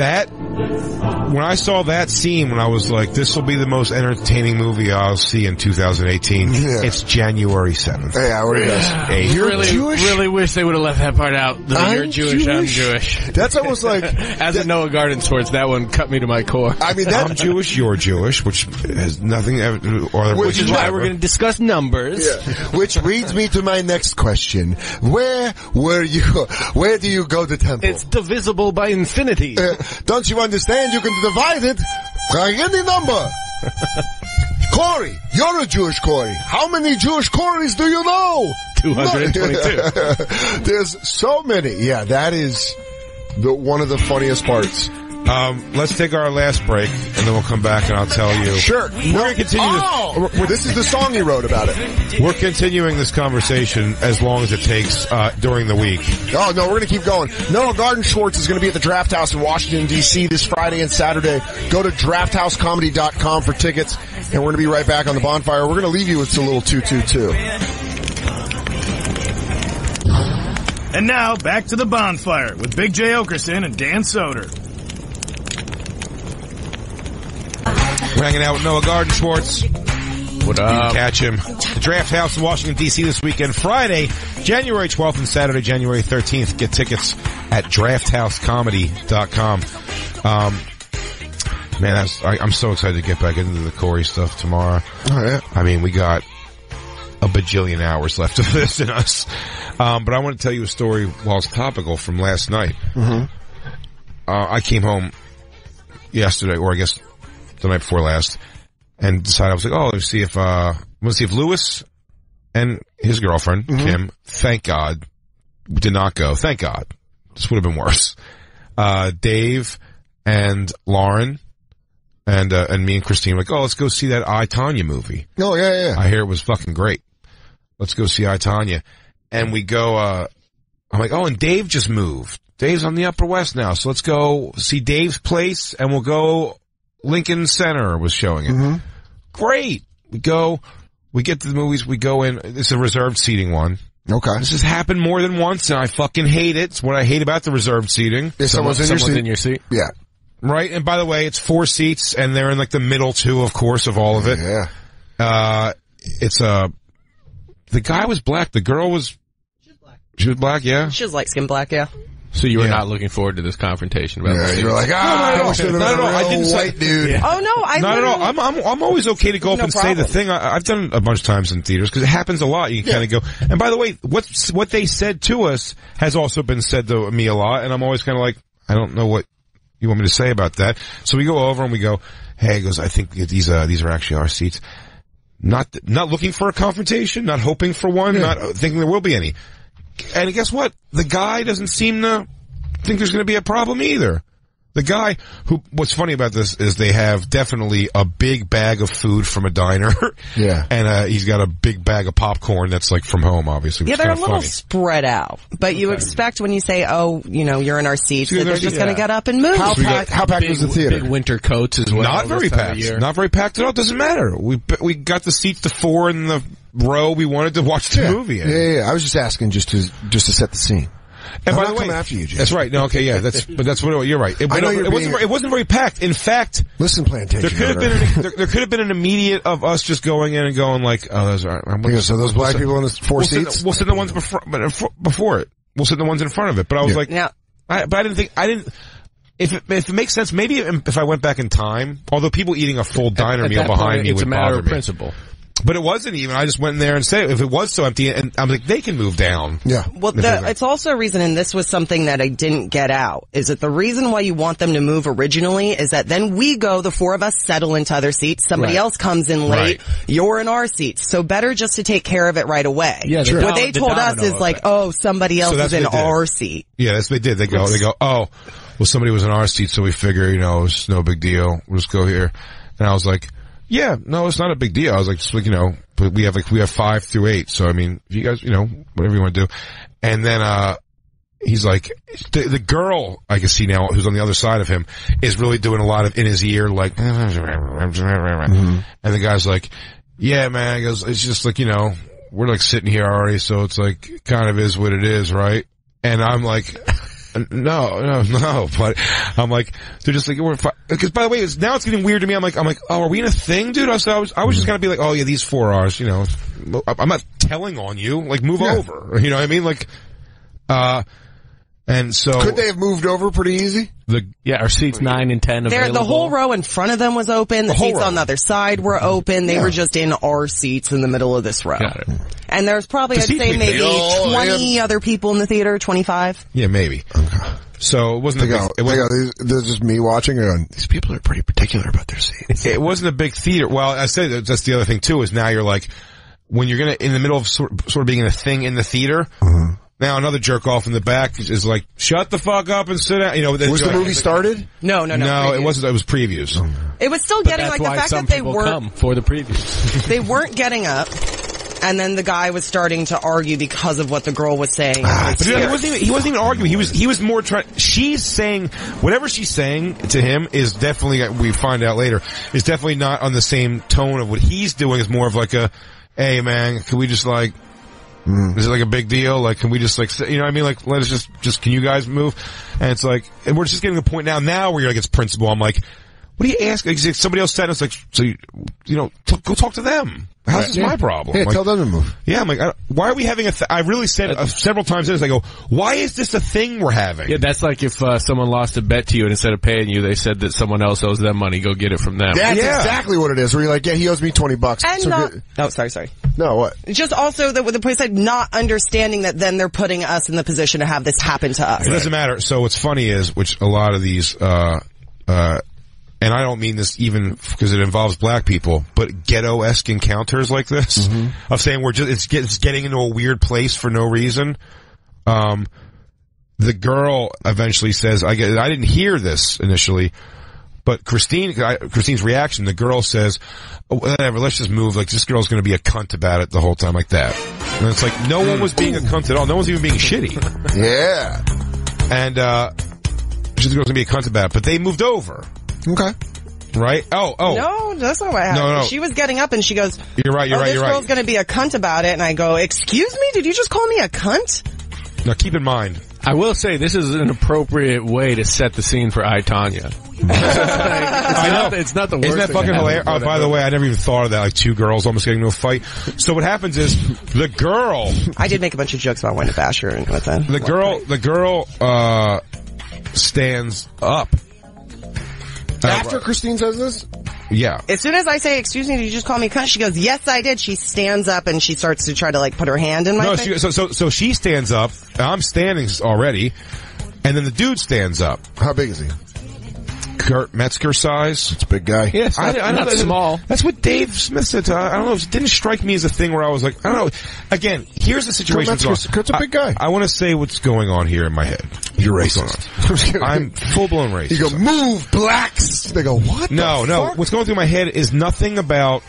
When I saw that scene, when I was like, this will be the most entertaining movie I'll see in 2018, it's January 7th. Yeah, where he goes, you're Jewish? Really wish they would have left that part out. You're Jewish, I'm Jewish. That's almost like... As a Noah Garden sports, that one cut me to my core. I mean, I'm Jewish, you're Jewish, which has nothing... Which is why we're going to discuss numbers. Yeah. Which leads me to my next question. Where were you? Where do you go to temple? It's divisible by infinity. Don't you understand? You can divide it by any number. Corey, you're a Jewish Corey. How many Jewish Corys do you know? 222. There's so many. Yeah, that is one of the funniest parts. Let's take our last break, and then we'll come back and I'll tell you. Sure. We're going to continue this is the song he wrote about it. We're continuing this conversation as long as it takes during the week. Oh, no, we're going to keep going. Noah Garden Schwartz is going to be at the Draft House in Washington, D.C. this Friday and Saturday. Go to drafthousecomedy.com for tickets, and we're going to be right back on the Bonfire. We're going to leave you with a little 222. And now, back to the Bonfire with Big J. Oakerson and Dan Soder. We're hanging out with Noah Garden Schwartz. What up? You can catch him. The Draft House in Washington, D.C. this weekend, Friday, January 12th and Saturday, January 13th. Get tickets at drafthousecomedy.com. Man, I'm so excited to get back into the Corey stuff tomorrow. Oh, yeah. I mean, we got a bajillion hours left of this in us. But I want to tell you a story while it's topical from last night. Mm-hmm. I came home yesterday, or I guess the night before last, and decided I was like, let's see if Lewis and his girlfriend, Kim, thank God, did not go. Thank God. This would have been worse. Dave and Lauren and me and Christine were like, let's go see that I, Tonya movie. Oh, yeah. I hear it was fucking great. Let's go see I, Tonya. And we go, I'm like, and Dave just moved. Dave's on the Upper West now, so let's go see Dave's place, and we'll go Lincoln Center was showing it. Mm-hmm. Great. We get to the movies, we go in, it's a reserved seating one. Okay. This has happened more than once, and I fucking hate it. It's what I hate about the reserved seating. If someone's in your seat. Yeah. Right? And by the way, it's 4 seats, and they're in the middle two, of course, of all of it. Yeah. The guy was black, the girl was... She was black, yeah? She was light-skinned black, yeah. So you were not looking forward to this confrontation about you were like, I wish there was a real white dude. Yeah. Oh, no, not at all. I'm always okay to go up and say the thing. I've done it a bunch of times in theaters because it happens a lot. You can kind of go. And by the way, what they said to us has also been said to me a lot, and I'm always kind of like, I don't know what you want me to say about that? So we go over and we go, hey, he goes, I think these are actually our seats. Not looking for a confrontation, not hoping for one, not thinking there will be any. And guess what? The guy doesn't seem to think there's going to be a problem either. The guy what's funny about this is they have definitely a big bag of food from a diner. Yeah. And, he's got a big bag of popcorn that's like from home, obviously. Yeah, they're a little spread out. But you expect when you say, oh, you're in our seats, that they're just going to get up and move. How packed was the theater? Big winter coats as well. Not very packed. Not very packed at all. Doesn't matter. We got the seats to 4 in the row we wanted to watch the movie in. Yeah. I was just asking just to set the scene. And I'm by the way, after you, Jay. That's right. No, okay, yeah, that's what you're right. It wasn't very packed. In fact, listen, Plantation. There could have been an immediate of us just going in and going like, oh, those are. So those black people in the 4 seats. We'll sit the ones before it. We'll sit the ones in front of it. But I was like, but I didn't. If it makes sense, maybe if I went back in time, although people eating a full diner meal behind me would bother me. It's a matter of principle. But it wasn't even. I just went in there and said, if it was so empty, and I'm like, they can move down. Yeah. Well, it's also a reason, and this was something that I didn't get out, is that the reason why you want them to move originally is that then we go, the 4 of us settle into other seats, somebody else comes in late, you're in our seats. So better just to take care of it right away. Yeah, what they told us is like, oh, somebody else is in our seat. Yeah, that's what they did. They go, oh, well, somebody was in our seat, so we figure, it's no big deal. We'll just go here. And I was like, yeah, no, it's not a big deal. I was like, but we have 5 through 8. So, I mean, if you guys, whatever you want to do. And then, he's like, the girl I can see now, who's on the other side of him, is really doing a lot of in his ear, like, and the guy's like, yeah, man, he goes, it's just like, we're like sitting here already, so it's like, kind of is what it is, right? And I'm like, no, but I'm like, they're just like, because by the way, now it's getting weird to me. I'm like, oh, are we in a thing, dude? I was just gonna be like, oh yeah, these 4 are ours, I'm not telling on you, like, move over, you know what I mean? Like, and so. Could they have moved over pretty easy? Our seats 9 and 10 available. The whole row in front of them was open. The seats on the other side were open. They were just in our seats in the middle of this row. Got it. And there's probably, I'd say maybe 20 other people in the theater, 25. Yeah, maybe. Okay. So it wasn't there's just me watching and going, these people are pretty particular about their seats. It wasn't a big theater. Well, I said that's the other thing too, is now you're like, when you're in the middle of sort of being in a thing in the theater, now another jerk off in the back is like, shut the fuck up and sit down. Was the movie started? No. No, it wasn't. It was previews. It was still getting, like, the fact that they weren't. Come for the previews. They weren't getting up. And then the guy was starting to argue because of what the girl was saying. But he wasn't even arguing. He was more trying. She's saying whatever she's saying to him is definitely, we find out later, is definitely not on the same tone of what he's doing. Is more of like a, hey man, can we just like, is it like a big deal? Like, can we just like, what I mean? Like, let us just, can you guys move? And it's like, and we're just getting to the point now where you're like, it's principle. I'm like, what do you ask? Like, somebody else said, it's like, so, go talk to them. How's this my problem? Yeah, tell them to move. Yeah, I'm like, why are we having I really said several times this, I go, why is this a thing we're having? Yeah, that's like if someone lost a bet to you and instead of paying you, they said that someone else owes them money, go get it from them. That's exactly what it is, where you're like, yeah, he owes me $20. And sorry. No, what? Just also that with the place said not understanding that then they're putting us in the position to have this happen to us. It doesn't matter. So what's funny is, which a lot of these, and I don't mean this even because it involves black people, but ghetto-esque encounters like this, of saying it's getting into a weird place for no reason. The girl eventually says, I didn't hear this initially, but Christine's reaction, the girl says, oh, whatever, let's just move, like, this girl's gonna be a cunt about it the whole time, like that. And it's like, no one was being a cunt at all, no one's even being shitty. Yeah. And, this girl's gonna be a cunt about it, but they moved over. Okay. Right? Oh. No, that's not what happened. No. She was getting up and she goes, You're right. This girl's gonna be a cunt about it. And I go, excuse me? Did you just call me a cunt? Now keep in mind, I will say this is an appropriate way to set the scene for I, Tonya. I know. It's not the worst. Isn't that fucking hilarious? Oh, by the way, I never even thought of that, like 2 girls almost getting into a fight. So what happens is, the girl... I did make a bunch of jokes about wanting to bash her and with that. The girl stands up. After Christine says this? Yeah. As soon as I say, excuse me, did you just call me cunt? She goes, yes, I did. She stands up and she starts to try to, like, put her hand in my face. So she stands up. I'm standing already. And then the dude stands up. How big is he? Kurt Metzger size. It's a big guy. Yes, I don't not know. small. That's what Dave Smith said. I don't know. It didn't strike me as a thing where I was like, I don't know. Again, here's the situation. Kurt's a big guy. I want to say what's going on here in my head. You're racist. I'm full-blown racist. You go, move, blacks! They go, what No. What's going through my head is nothing about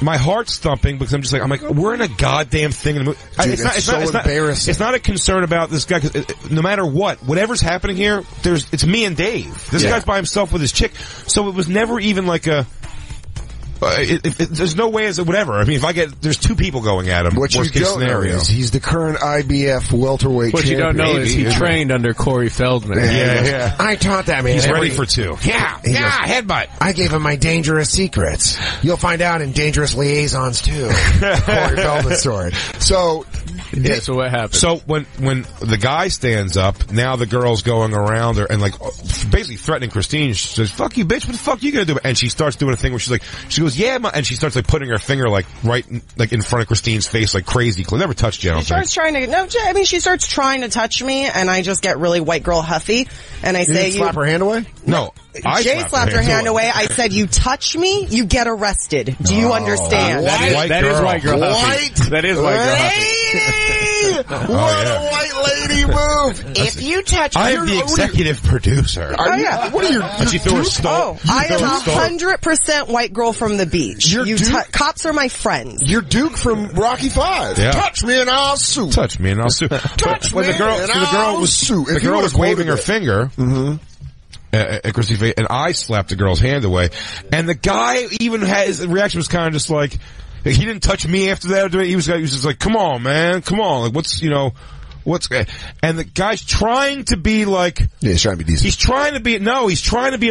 my heart's thumping because I'm like, we're in a goddamn thing. In the movie. Dude, it's so embarrassing. It's not a concern about this guy, cause no matter whatever's happening here, it's me and Dave. This guy's by himself with his chick. So it was never even like a, there's no way as whatever. I mean, there's two people going at him. What worst you case don't know scenario. is he's the current IBF welterweight What champion. you don't know is he trained under Corey Feldman. Yeah. I taught that man. He's ready for two. Yeah, headbutt. I gave him my dangerous secrets. You'll find out in Dangerous Liaisons too. Corey Feldman sword. So, so what happened? So when the guy stands up, now the girl's going around her and like basically threatening Christine. She says, "Fuck you, bitch! What the fuck are you gonna do?" And she starts doing a thing where she goes, "Yeah," and she starts like putting her finger like right in front of Christine's face like crazy. Never touched you. I don't think. She starts trying to touch me, and I just get really white girl huffy, and I say, slap her hand away? No. Jay slapped her hand away. I said, "You touch me, you get arrested." Do you understand? That is white girl huffy. That is white girl huffy. What a white lady move! If you touch, I am the executive producer. What are you? And she threw her stole. I am 100% white girl from the beach. Cops are my friends. You're Duke from Rocky V. Yeah. Touch me and I'll sue. Touch me and I'll sue. The girl was waving her finger. At Christine Faye, and I slapped the girl's hand away. And the guy even his reaction was kind of just like, he didn't touch me after that. He was just like, come on, man, come on. Like, and the guy's trying to be like, he's trying to be decent. He's trying to be a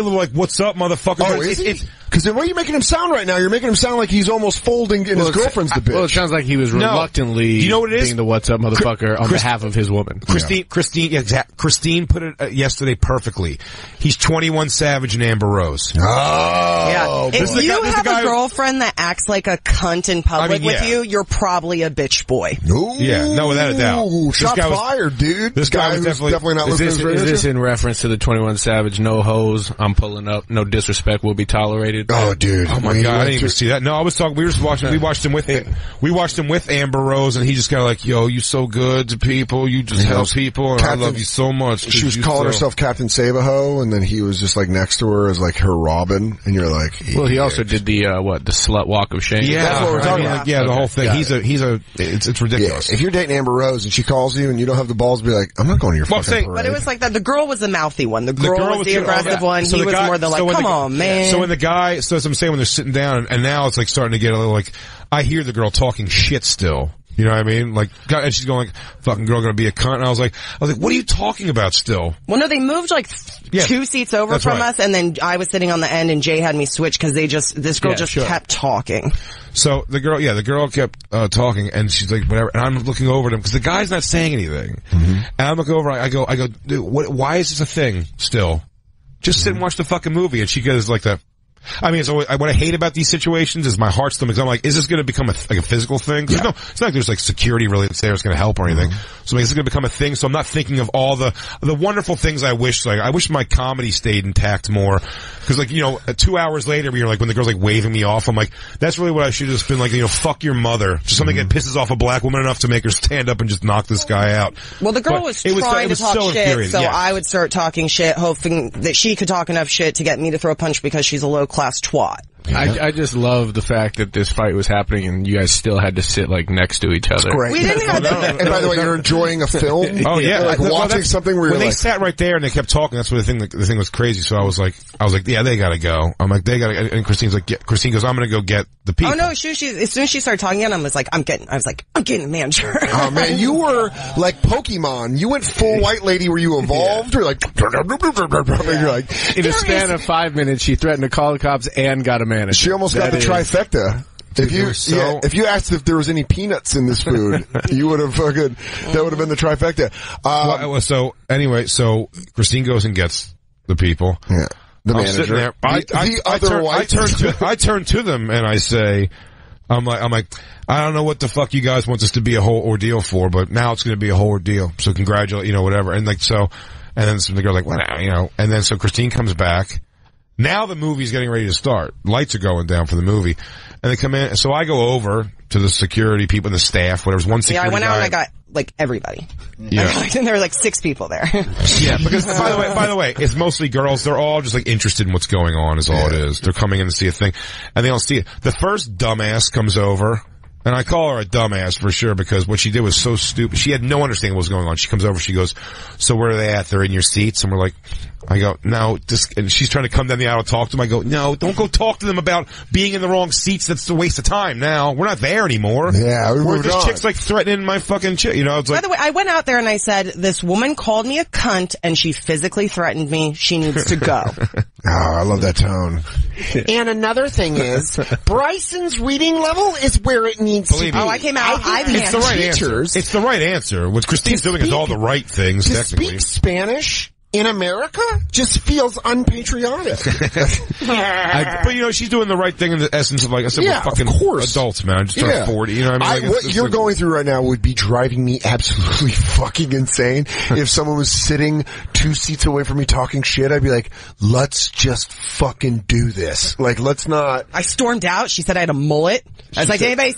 little like, what's up, motherfucker? Oh, is he? Because the way you're making him sound right now, you're making him sound like he's almost folding and his girlfriend's the bitch. Well, it sounds like he was reluctantly being the what's up motherfucker on behalf of his woman. Christine put it yesterday perfectly. He's 21 Savage and Amber Rose. Oh. Yeah. If you have a girlfriend that acts like a cunt in public with you, you're probably a bitch boy. Ooh. Yeah, no, without a doubt. Shots fired, dude. This guy was definitely not Is this in reference to the 21 Savage, no hoes, I'm pulling up, no disrespect will be tolerated? Oh, dude. Oh my God, I didn't even see that. No, I was talking, we watched him with Amber Rose, and he just kind of like, yo, you so good to people, you just help people, and I love you so much. She was calling herself Captain Save-A-Ho, and then he was just like next to her as like her Robin, and you're like, well, he also did the slut walk of shame. Yeah, that's what we're talking about. Like, yeah, the whole thing. It's ridiculous. Yeah, if you're dating Amber Rose and she calls you and you don't have the balls to be like, I'm not going to your fucking parade. But it was like that. The girl was the mouthy one. The girl was the aggressive one. So he was more the like, come on, man. So when the guy, so as I'm saying, when they're sitting down, and now it's like starting to get a little like, I hear the girl talking shit still. You know what I mean? Like, and she's going like, fucking girl gonna be a cunt. And I was like, what are you talking about still? Well, no, they moved like 2 seats over from us, and then I was sitting on the end, and Jay had me switch because this girl kept talking. So the girl kept talking, and she's like, whatever. And I'm looking over at him because the guy's not saying anything. Mm-hmm. And I'm looking over, I go, dude, why is this a thing still? Just sit and watch the fucking movie. And she goes like that. I mean, it's always, what I hate about these situations is my heart stomach. I'm like, is this going to become a physical thing? Yeah. No, it's not like there's like security really that's there that's going to help or anything. Mm-hmm. So I mean, is it going to become a thing? So I'm not thinking of all the wonderful things I wish. Like, I wish my comedy stayed intact more. Cause like, 2 hours later, you're like, when the girl's like waving me off, I'm like, that's really what I should have just been like, fuck your mother. Just something that pisses off a black woman enough to make her stand up and just knock this guy out. Well, the girl was trying to talk shit, so I would start talking shit, hoping that she could talk enough shit to get me to throw a punch because she's a low-class twat. I just love the fact that this fight was happening and you guys still had to sit like next to each other. That's great. We didn't have to. And by the way, you're enjoying a film. Oh yeah, like watching something where when they like, sat right there and they kept talking. That's what the thing was crazy. So I was like, yeah, they gotta go. I'm like, they gotta. And Christine goes, I'm gonna go get the people. Oh no, as soon as she started talking, and I was like, I'm getting a manager. Oh man, you were like Pokemon. You went full white lady where you evolved. You're like, you're like, in a span of 5 minutes, she threatened to call the cops and got a manager. She almost got the trifecta. If you asked if there was any peanuts in this food, you would have that would have been the trifecta. So anyway, so Christine goes and gets the people. Yeah. The I'm manager. Sitting there. I turn to them and I say, I'm like, I don't know what the fuck you guys want this to be a whole ordeal for, but now it's going to be a whole ordeal. So congratulate, whatever. And like, so, and then the girl's like, well, and then so Christine comes back. Now the movie's getting ready to start. Lights are going down for the movie. And they come in. So I go over to the security people and the staff, whatever's one security I went out guy. and I got, like, everybody. Yeah. And there were like 6 people there. Yeah, because by the way, it's mostly girls. They're all just like interested in what's going on is all it is. They're coming in to see a thing and they don't see it. The first dumbass comes over. And I call her a dumbass for sure because what she did was so stupid. She had no understanding of what was going on. She comes over, she goes, so where are they at? They're in your seats? And we're like, I go, no, and she's trying to come down the aisle to talk to them. I go, no, don't go talk to them about being in the wrong seats. That's a waste of time now. We're not there anymore. Yeah, this chick's like threatening my fucking chick. You know, it's like. By the way, I went out there and I said, this woman called me a cunt and she physically threatened me. She needs to go. Oh, I love that tone. And another thing is, Bryson's reading level is where it needs to be. Oh, I came out. It's the right answer. It's the right answer. What Christine's doing is all the right things, to technically. Speak Spanish in America just feels unpatriotic. But you know, she's doing the right thing in the essence of like I said, we're fucking adults, man. I just turned 40. You know what I mean? Like, what you're going through right now would be driving me absolutely fucking insane. If someone was sitting 2 seats away from me talking shit, I'd be like, let's just fucking do this. Like, let's not. I stormed out. She said I had a mullet. I was like, anybody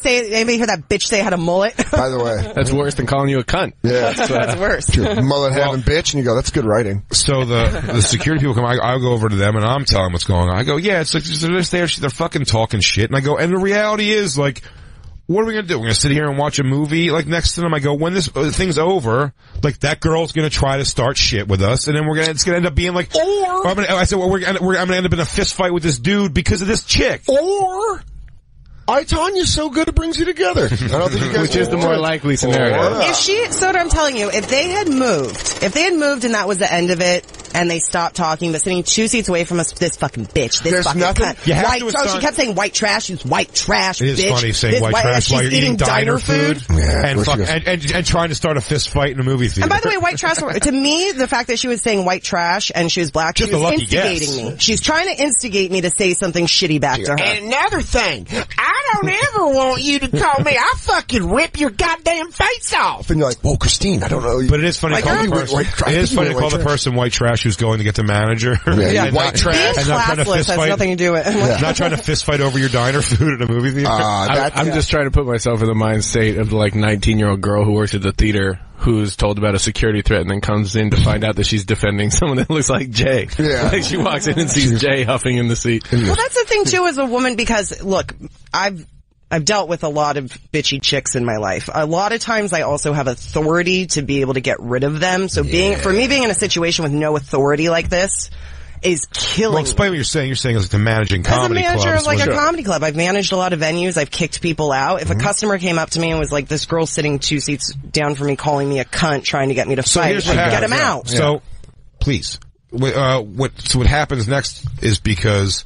hear that bitch say I had a mullet? By the way. That's worse than calling you a cunt. Yeah. That's worse. True. Mullet having bitch, and you go, that's good writing. So the security people come, I'll go over to them and I'm telling them what's going on. I go, yeah, it's like, they're just there, they're fucking talking shit. And I go, and the reality is, like, what are we gonna do? We're gonna sit here and watch a movie, like, next to them. I go, when this thing's over, like, that girl's gonna try to start shit with us, and then it's gonna end up being like, I'm gonna end up in a fist fight with this dude because of this chick. Or Tanya's so good it brings you together. I don't think you guys Which is the more likely scenario. If Soder, I'm telling you, if they had moved and that was the end of it, and they stopped talking, but sitting 2 seats away from us, this fucking bitch, this There's fucking nothing. cunt. She kept saying white trash. She's white trash, It is bitch. funny saying white trash while you're eating diner food. Yeah, and trying to start a fist fight in a movie theater. And by the way, white trash, to me, the fact that she was saying white trash and she was black, she was instigating me. She's trying to instigate me to say something shitty back to her. And another thing, I don't ever want you to call me. I'll fucking rip your goddamn face off. And you're like, whoa, Christine, I don't know. But it is funny to call the person white trash who's going to get the manager. Yeah, white trash. And not trying to fist has fight. nothing to do with it. Not trying to fist fight over your diner food at a movie theater. I'm just trying to put myself in the mind state of the like 19-year-old girl who works at the theater who's told about a security threat and then comes in to find out that she's defending someone that looks like Jay. Yeah. Like she walks in and sees Jay huffing in the seat. Well, that's the thing too as a woman because look, I've dealt with a lot of bitchy chicks in my life. A lot of times I also have authority to be able to get rid of them. So for me being in a situation with no authority like this is killing. Well, explain what you're saying. You're saying as like managing comedy clubs. As a manager of like a comedy club, I've managed a lot of venues. I've kicked people out. If a customer came up to me and was like, this girl's sitting 2 seats down from me calling me a cunt trying to get me to fight, get him out. So, please. What happens next is because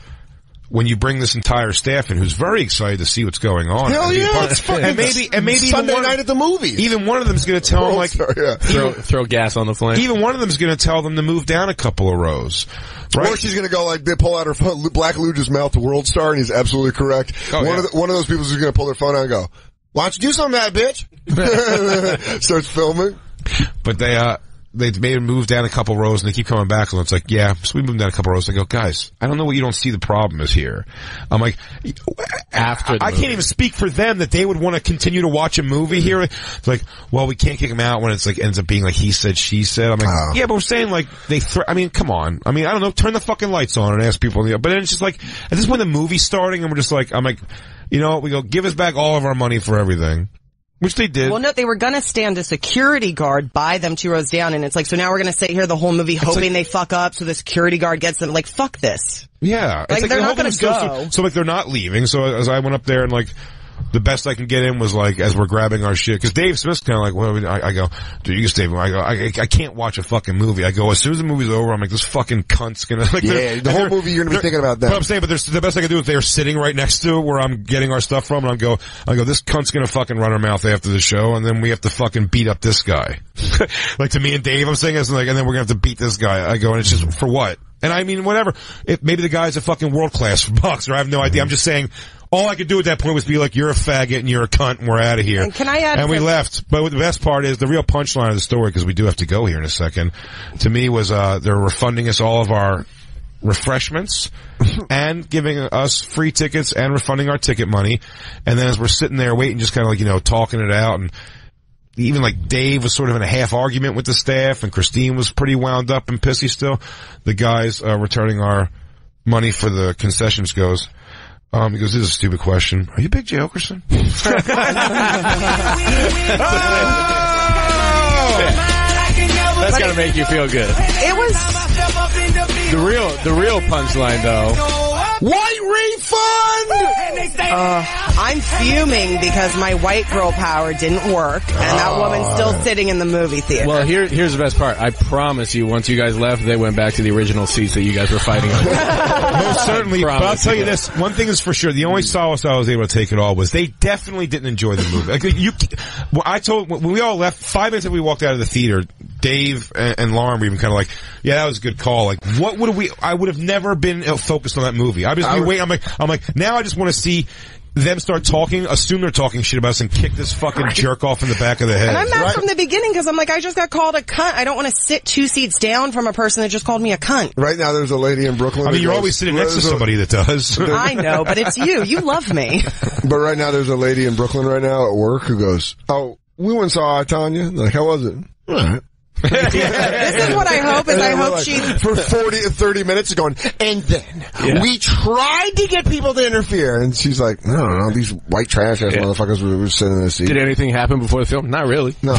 when you bring this entire staff in who's very excited to see what's going on. Hell yeah, it's fucking and maybe Sunday night at the movies. Even one of them's going to tell them like throw gas on the flame. Even one of them's going to tell them to move down a couple of rows. Right? Or she's going to go like, they pull out her phone, Black Luge's mouth to World Star, and he's absolutely correct. One of those people is going to pull their phone out and go, why don't you do something about it, bitch? Starts filming. But they made him move down a couple rows and they keep coming back and it's like, yeah, so we moved down a couple rows. I go, guys, I don't know what you don't see the problem is here. I'm like, I can't even speak for them that they would want to continue to watch a movie here. It's like, well, we can't kick him out when it's like ends up being like he said, she said. I'm like, yeah, but we're saying like I mean, come on. I mean, I don't know, turn the fucking lights on and ask people. But then it's just like, at this point the movie's starting and we're just like, I'm like, you know what, we go, give us back all of our money for everything. Which they did. Well, no, they were gonna stand a security guard by them 2 rows down, and it's like, so now we're gonna sit here the whole movie hoping they fuck up, so the security guard gets them. Like, fuck this. Yeah. Like, they're not gonna go. So like, they're not leaving, so as I went up there and like, the best I can get in was like, as we're grabbing our shit, cause Dave Smith's kinda like, well, I go, dude, you can stay, I go, I can't watch a fucking movie. I go, as soon as the movie's over, I'm like, this fucking cunt's gonna, like, the whole movie you're gonna be thinking about that. But I'm saying, but the best I can do is they're sitting right next to where I'm getting our stuff from, and I go, this cunt's gonna fucking run her mouth after the show, and then we have to fucking beat up this guy. Like to me and Dave, I'm saying this, like, and then we're gonna have to beat this guy. I go, and it's just, for what? And I mean, whatever. Maybe the guy's a fucking world class boxer, I have no idea. I'm just saying, all I could do at that point was be like, you're a faggot and you're a cunt and we're out of here. And can I add? And we left. But the best part is, the real punchline of the story, because we do have to go here in a second, to me was, they were refunding us all of our refreshments and giving us free tickets and refunding our ticket money. And then as we're sitting there waiting, just kind of like, you know, talking it out, and even like Dave was sort of in a half argument with the staff, and Christine was pretty wound up and pissy still. The guys returning our money for the concessions goes, he goes, this is a stupid question. Are you Big J. Oakerson? That's gotta make you feel good. It was the real punchline though. White refund! I'm fuming because my white girl power didn't work, and that woman's still sitting in the movie theater. Well, here's the best part. I promise you, once you guys left, they went back to the original seats that you guys were fighting on. Most certainly, but I'll tell you this, one thing is for sure, the only solace I was able to take it all was they definitely didn't enjoy the movie. Like, when we all left, 5 minutes after we walked out of the theater, Dave and Lauren were even kind of like, yeah, that was a good call. Like, I would have never been focused on that movie. I'm like, now I just want to see them start talking, assume they're talking shit about us, and kick this fucking jerk off in the back of the head. And I'm mad from the beginning because I'm like, I just got called a cunt. I don't want to sit 2 seats down from a person that just called me a cunt. Right now there's a lady in Brooklyn. I mean, you're always sitting next to somebody that does. I know, but it's you. You love me. But right now there's a lady in Brooklyn right now at work who goes, oh, we went and saw Tanya. Like, how was it? All right. This is what I hope, is I hope like, she... For 40 to 30 minutes going, and then we tried to get people to interfere. And she's like, I don't know, these white trash-ass motherfuckers were sitting in the seat. Did anything happen before the film? Not really. No.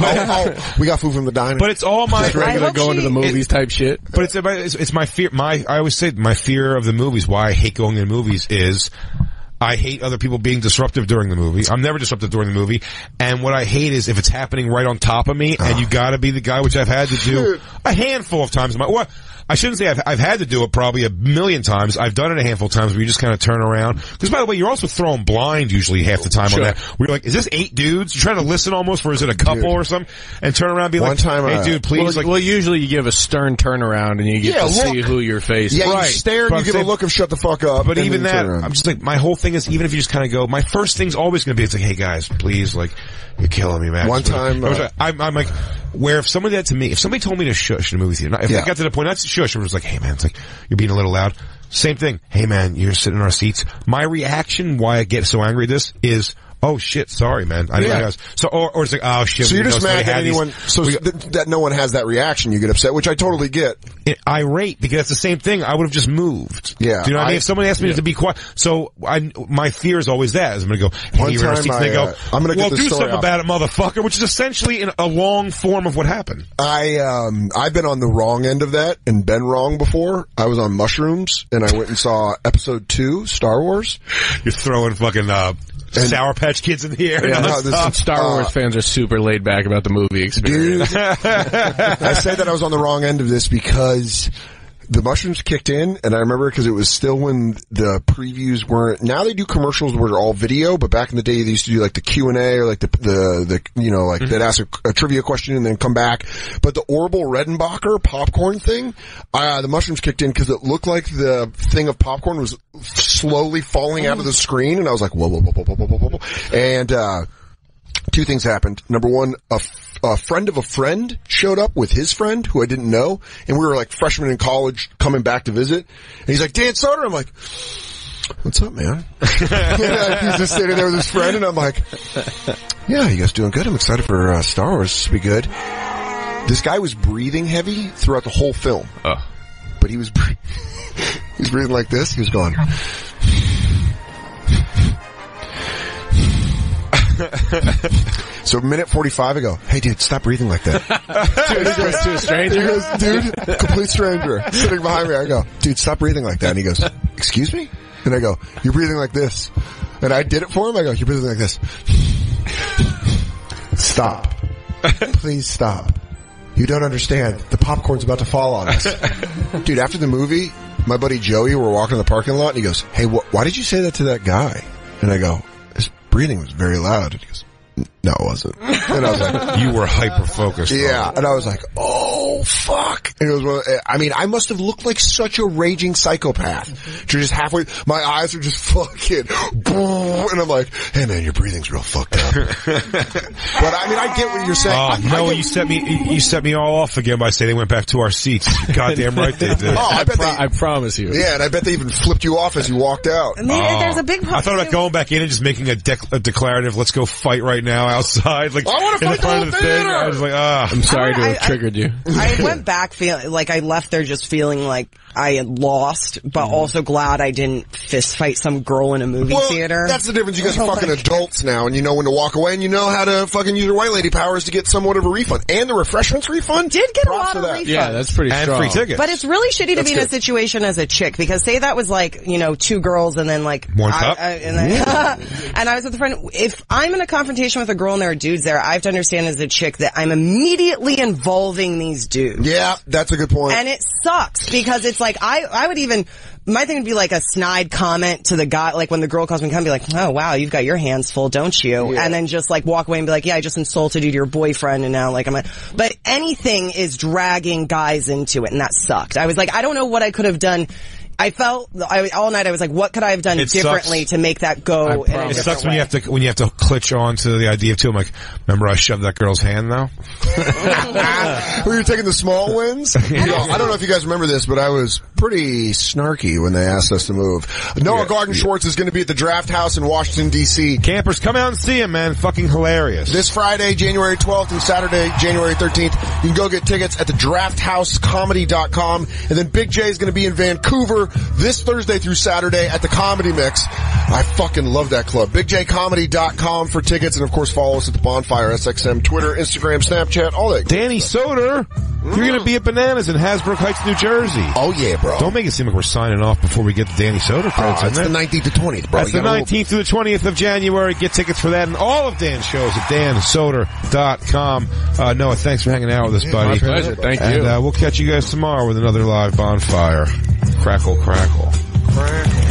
We got food from the diner. But it's all my... Just regular going to the movies type shit. But it's my fear. I always say my fear of the movies, why I hate going to movies is... I hate other people being disruptive during the movie. I'm never disruptive during the movie. And what I hate is if it's happening right on top of me, and you gotta be the guy, which I've had to do a handful of times. I shouldn't say I've had to do it probably a million times. I've done it a handful of times where you just kind of turn around. Because, by the way, you're also thrown blind usually half the time on that. Where you're like, is this 8 dudes? You're trying to listen almost, or is it a couple or something? And turn around and be like, hey, dude, please. Well, usually you give a stern turnaround and you get to see who you're facing. Yeah, you stare and you give a look of shut the fuck up. But even that, I'm just like, my whole thing is, even if you just kind of go, my first thing's always going to be, it's like, hey guys, please, like, you're killing me, man. One time, I'm like, where if somebody did that to me, if somebody told me to shush in a movie theater, if I got to the point, not to shush, it was like, hey man, it's like, you're being a little loud. Same thing. Hey man, you're sitting in our seats. My reaction, why I get so angry at this, is, oh shit, sorry man. I didn't realize. So, or it's like, oh shit. So you're just mad that anyone, that no one has that reaction, you get upset, which I totally get. Irate, because that's the same thing. I would have just moved. Yeah. Do you know what I mean? If somebody asked me to be quiet. So my fear is always that, is I'm gonna go, hey, you're in our seats, and they go, I'm gonna well, do something about it, motherfucker, which is essentially a long form of what happened. I've been on the wrong end of that and been wrong before. I was on mushrooms and I went and saw episode 2, Star Wars. You're throwing fucking, Sour Patch Kids in the air. Yeah, Star Wars fans are super laid back about the movie experience. Dude, I said that I was on the wrong end of this because the mushrooms kicked in, and I remember because it was still when the previews weren't. Now they do commercials where they're all video, but back in the day they used to do like the Q&A or like the you know, like they'd ask a trivia question and then come back. But the Orville Redenbacher popcorn thing, the mushrooms kicked in because it looked like the thing of popcorn was slowly falling out of the screen, and I was like, whoa. And 2 things happened. Number 1, a friend of a friend showed up with his friend who I didn't know, and we were like freshmen in college coming back to visit. And he's like, Dan Soder. I'm like, what's up, man? He's just sitting there with his friend, and I'm like, yeah, you guys doing good? I'm excited for Star Wars. This will be good. This guy was breathing heavy throughout the whole film. But he was breathing like this. He was going... So minute 45 I go, hey dude, stop breathing like that. To a stranger? He goes, dude, complete stranger, sitting behind me. I go, dude, stop breathing like that. And he goes, excuse me? And I go, you're breathing like this. And I did it for him. I go, you're breathing like this. Stop. Please stop. You don't understand. The popcorn's about to fall on us. Dude, after the movie, my buddy Joey, we're walking in the parking lot, and he goes, hey, why did you say that to that guy? And I go, his breathing was very loud. And he goes, no, it wasn't. And I was like, you were hyper-focused. Yeah. And I was like, oh, fuck? And it was, I mean, I must have looked like such a raging psychopath. Just halfway, my eyes are just fucking, and I'm like, hey man, your breathing's real fucked up. But I mean, I get what you're saying. No, you set me all off again by saying they went back to our seats. You're goddamn right they did. I promise you. Yeah, and I bet they even flipped you off as you walked out. There's a big problem. I thought about going back in and just making a declarative, let's go fight right now outside. Like, I want to fight front of the thing. I was like, I'm sorry to have triggered you. I went back feeling like I left there just feeling like I had lost, but also glad I didn't fist fight some girl in a movie theater. That's the difference. You guys are fucking adults now, and you know when to walk away, and you know how to fucking use your white lady powers to get somewhat of a refund. And the refreshments refund? Did get a lot of refunds. Yeah, that's pretty strong. And free tickets. But it's really shitty to be in a situation as a chick, because say that was like, you know, two girls and then like... One cup? And I was with a friend. If I'm in a confrontation with a girl and there are dudes there, I have to understand as a chick that I'm immediately involving these dudes. Yeah, that's a good point. And it sucks, because it's like, I would even... My thing would be like a snide comment to the guy, like when the girl calls me, come be like, oh wow, you've got your hands full, don't you? Yeah. And then just like walk away and be like, yeah, I just insulted you to your boyfriend and now like but anything is dragging guys into it, and that sucked. I was like, I don't know what I could have done. I felt all night. I was like, "What could I have done differently to make that go?" It sucks when you have to clutch on to the idea of too. I'm like, remember I shoved that girl's hand though. Were you taking the small wins? I don't know if you guys remember this, but I was pretty snarky when they asked us to move. Noah Garden Schwartz is going to be at the Draft House in Washington D.C. Campers, come out and see him, man. Fucking hilarious. This Friday, January 12th, and Saturday, January 13th. You can go get tickets at the DraftHouseComedy.com, and then Big J is going to be in Vancouver this Thursday through Saturday at the Comedy Mix. I fucking love that club. BigJComedy.com for tickets, and of course follow us at the Bonfire, SXM, Twitter, Instagram, Snapchat, all that. Danny Soder, you're going to be at Bananas in Hasbrook Heights, New Jersey. Oh yeah, bro. Don't make it seem like we're signing off before we get the Danny Soder credits. It's the 19th to 20th, bro. That's the 19th through the 20th of January. Get tickets for that and all of Dan's shows at dansoder.com. Noah, thanks for hanging out with us, buddy. My pleasure. Thank you. And we'll catch you guys tomorrow with another live Bonfire. Crackle, crackle. Crackle.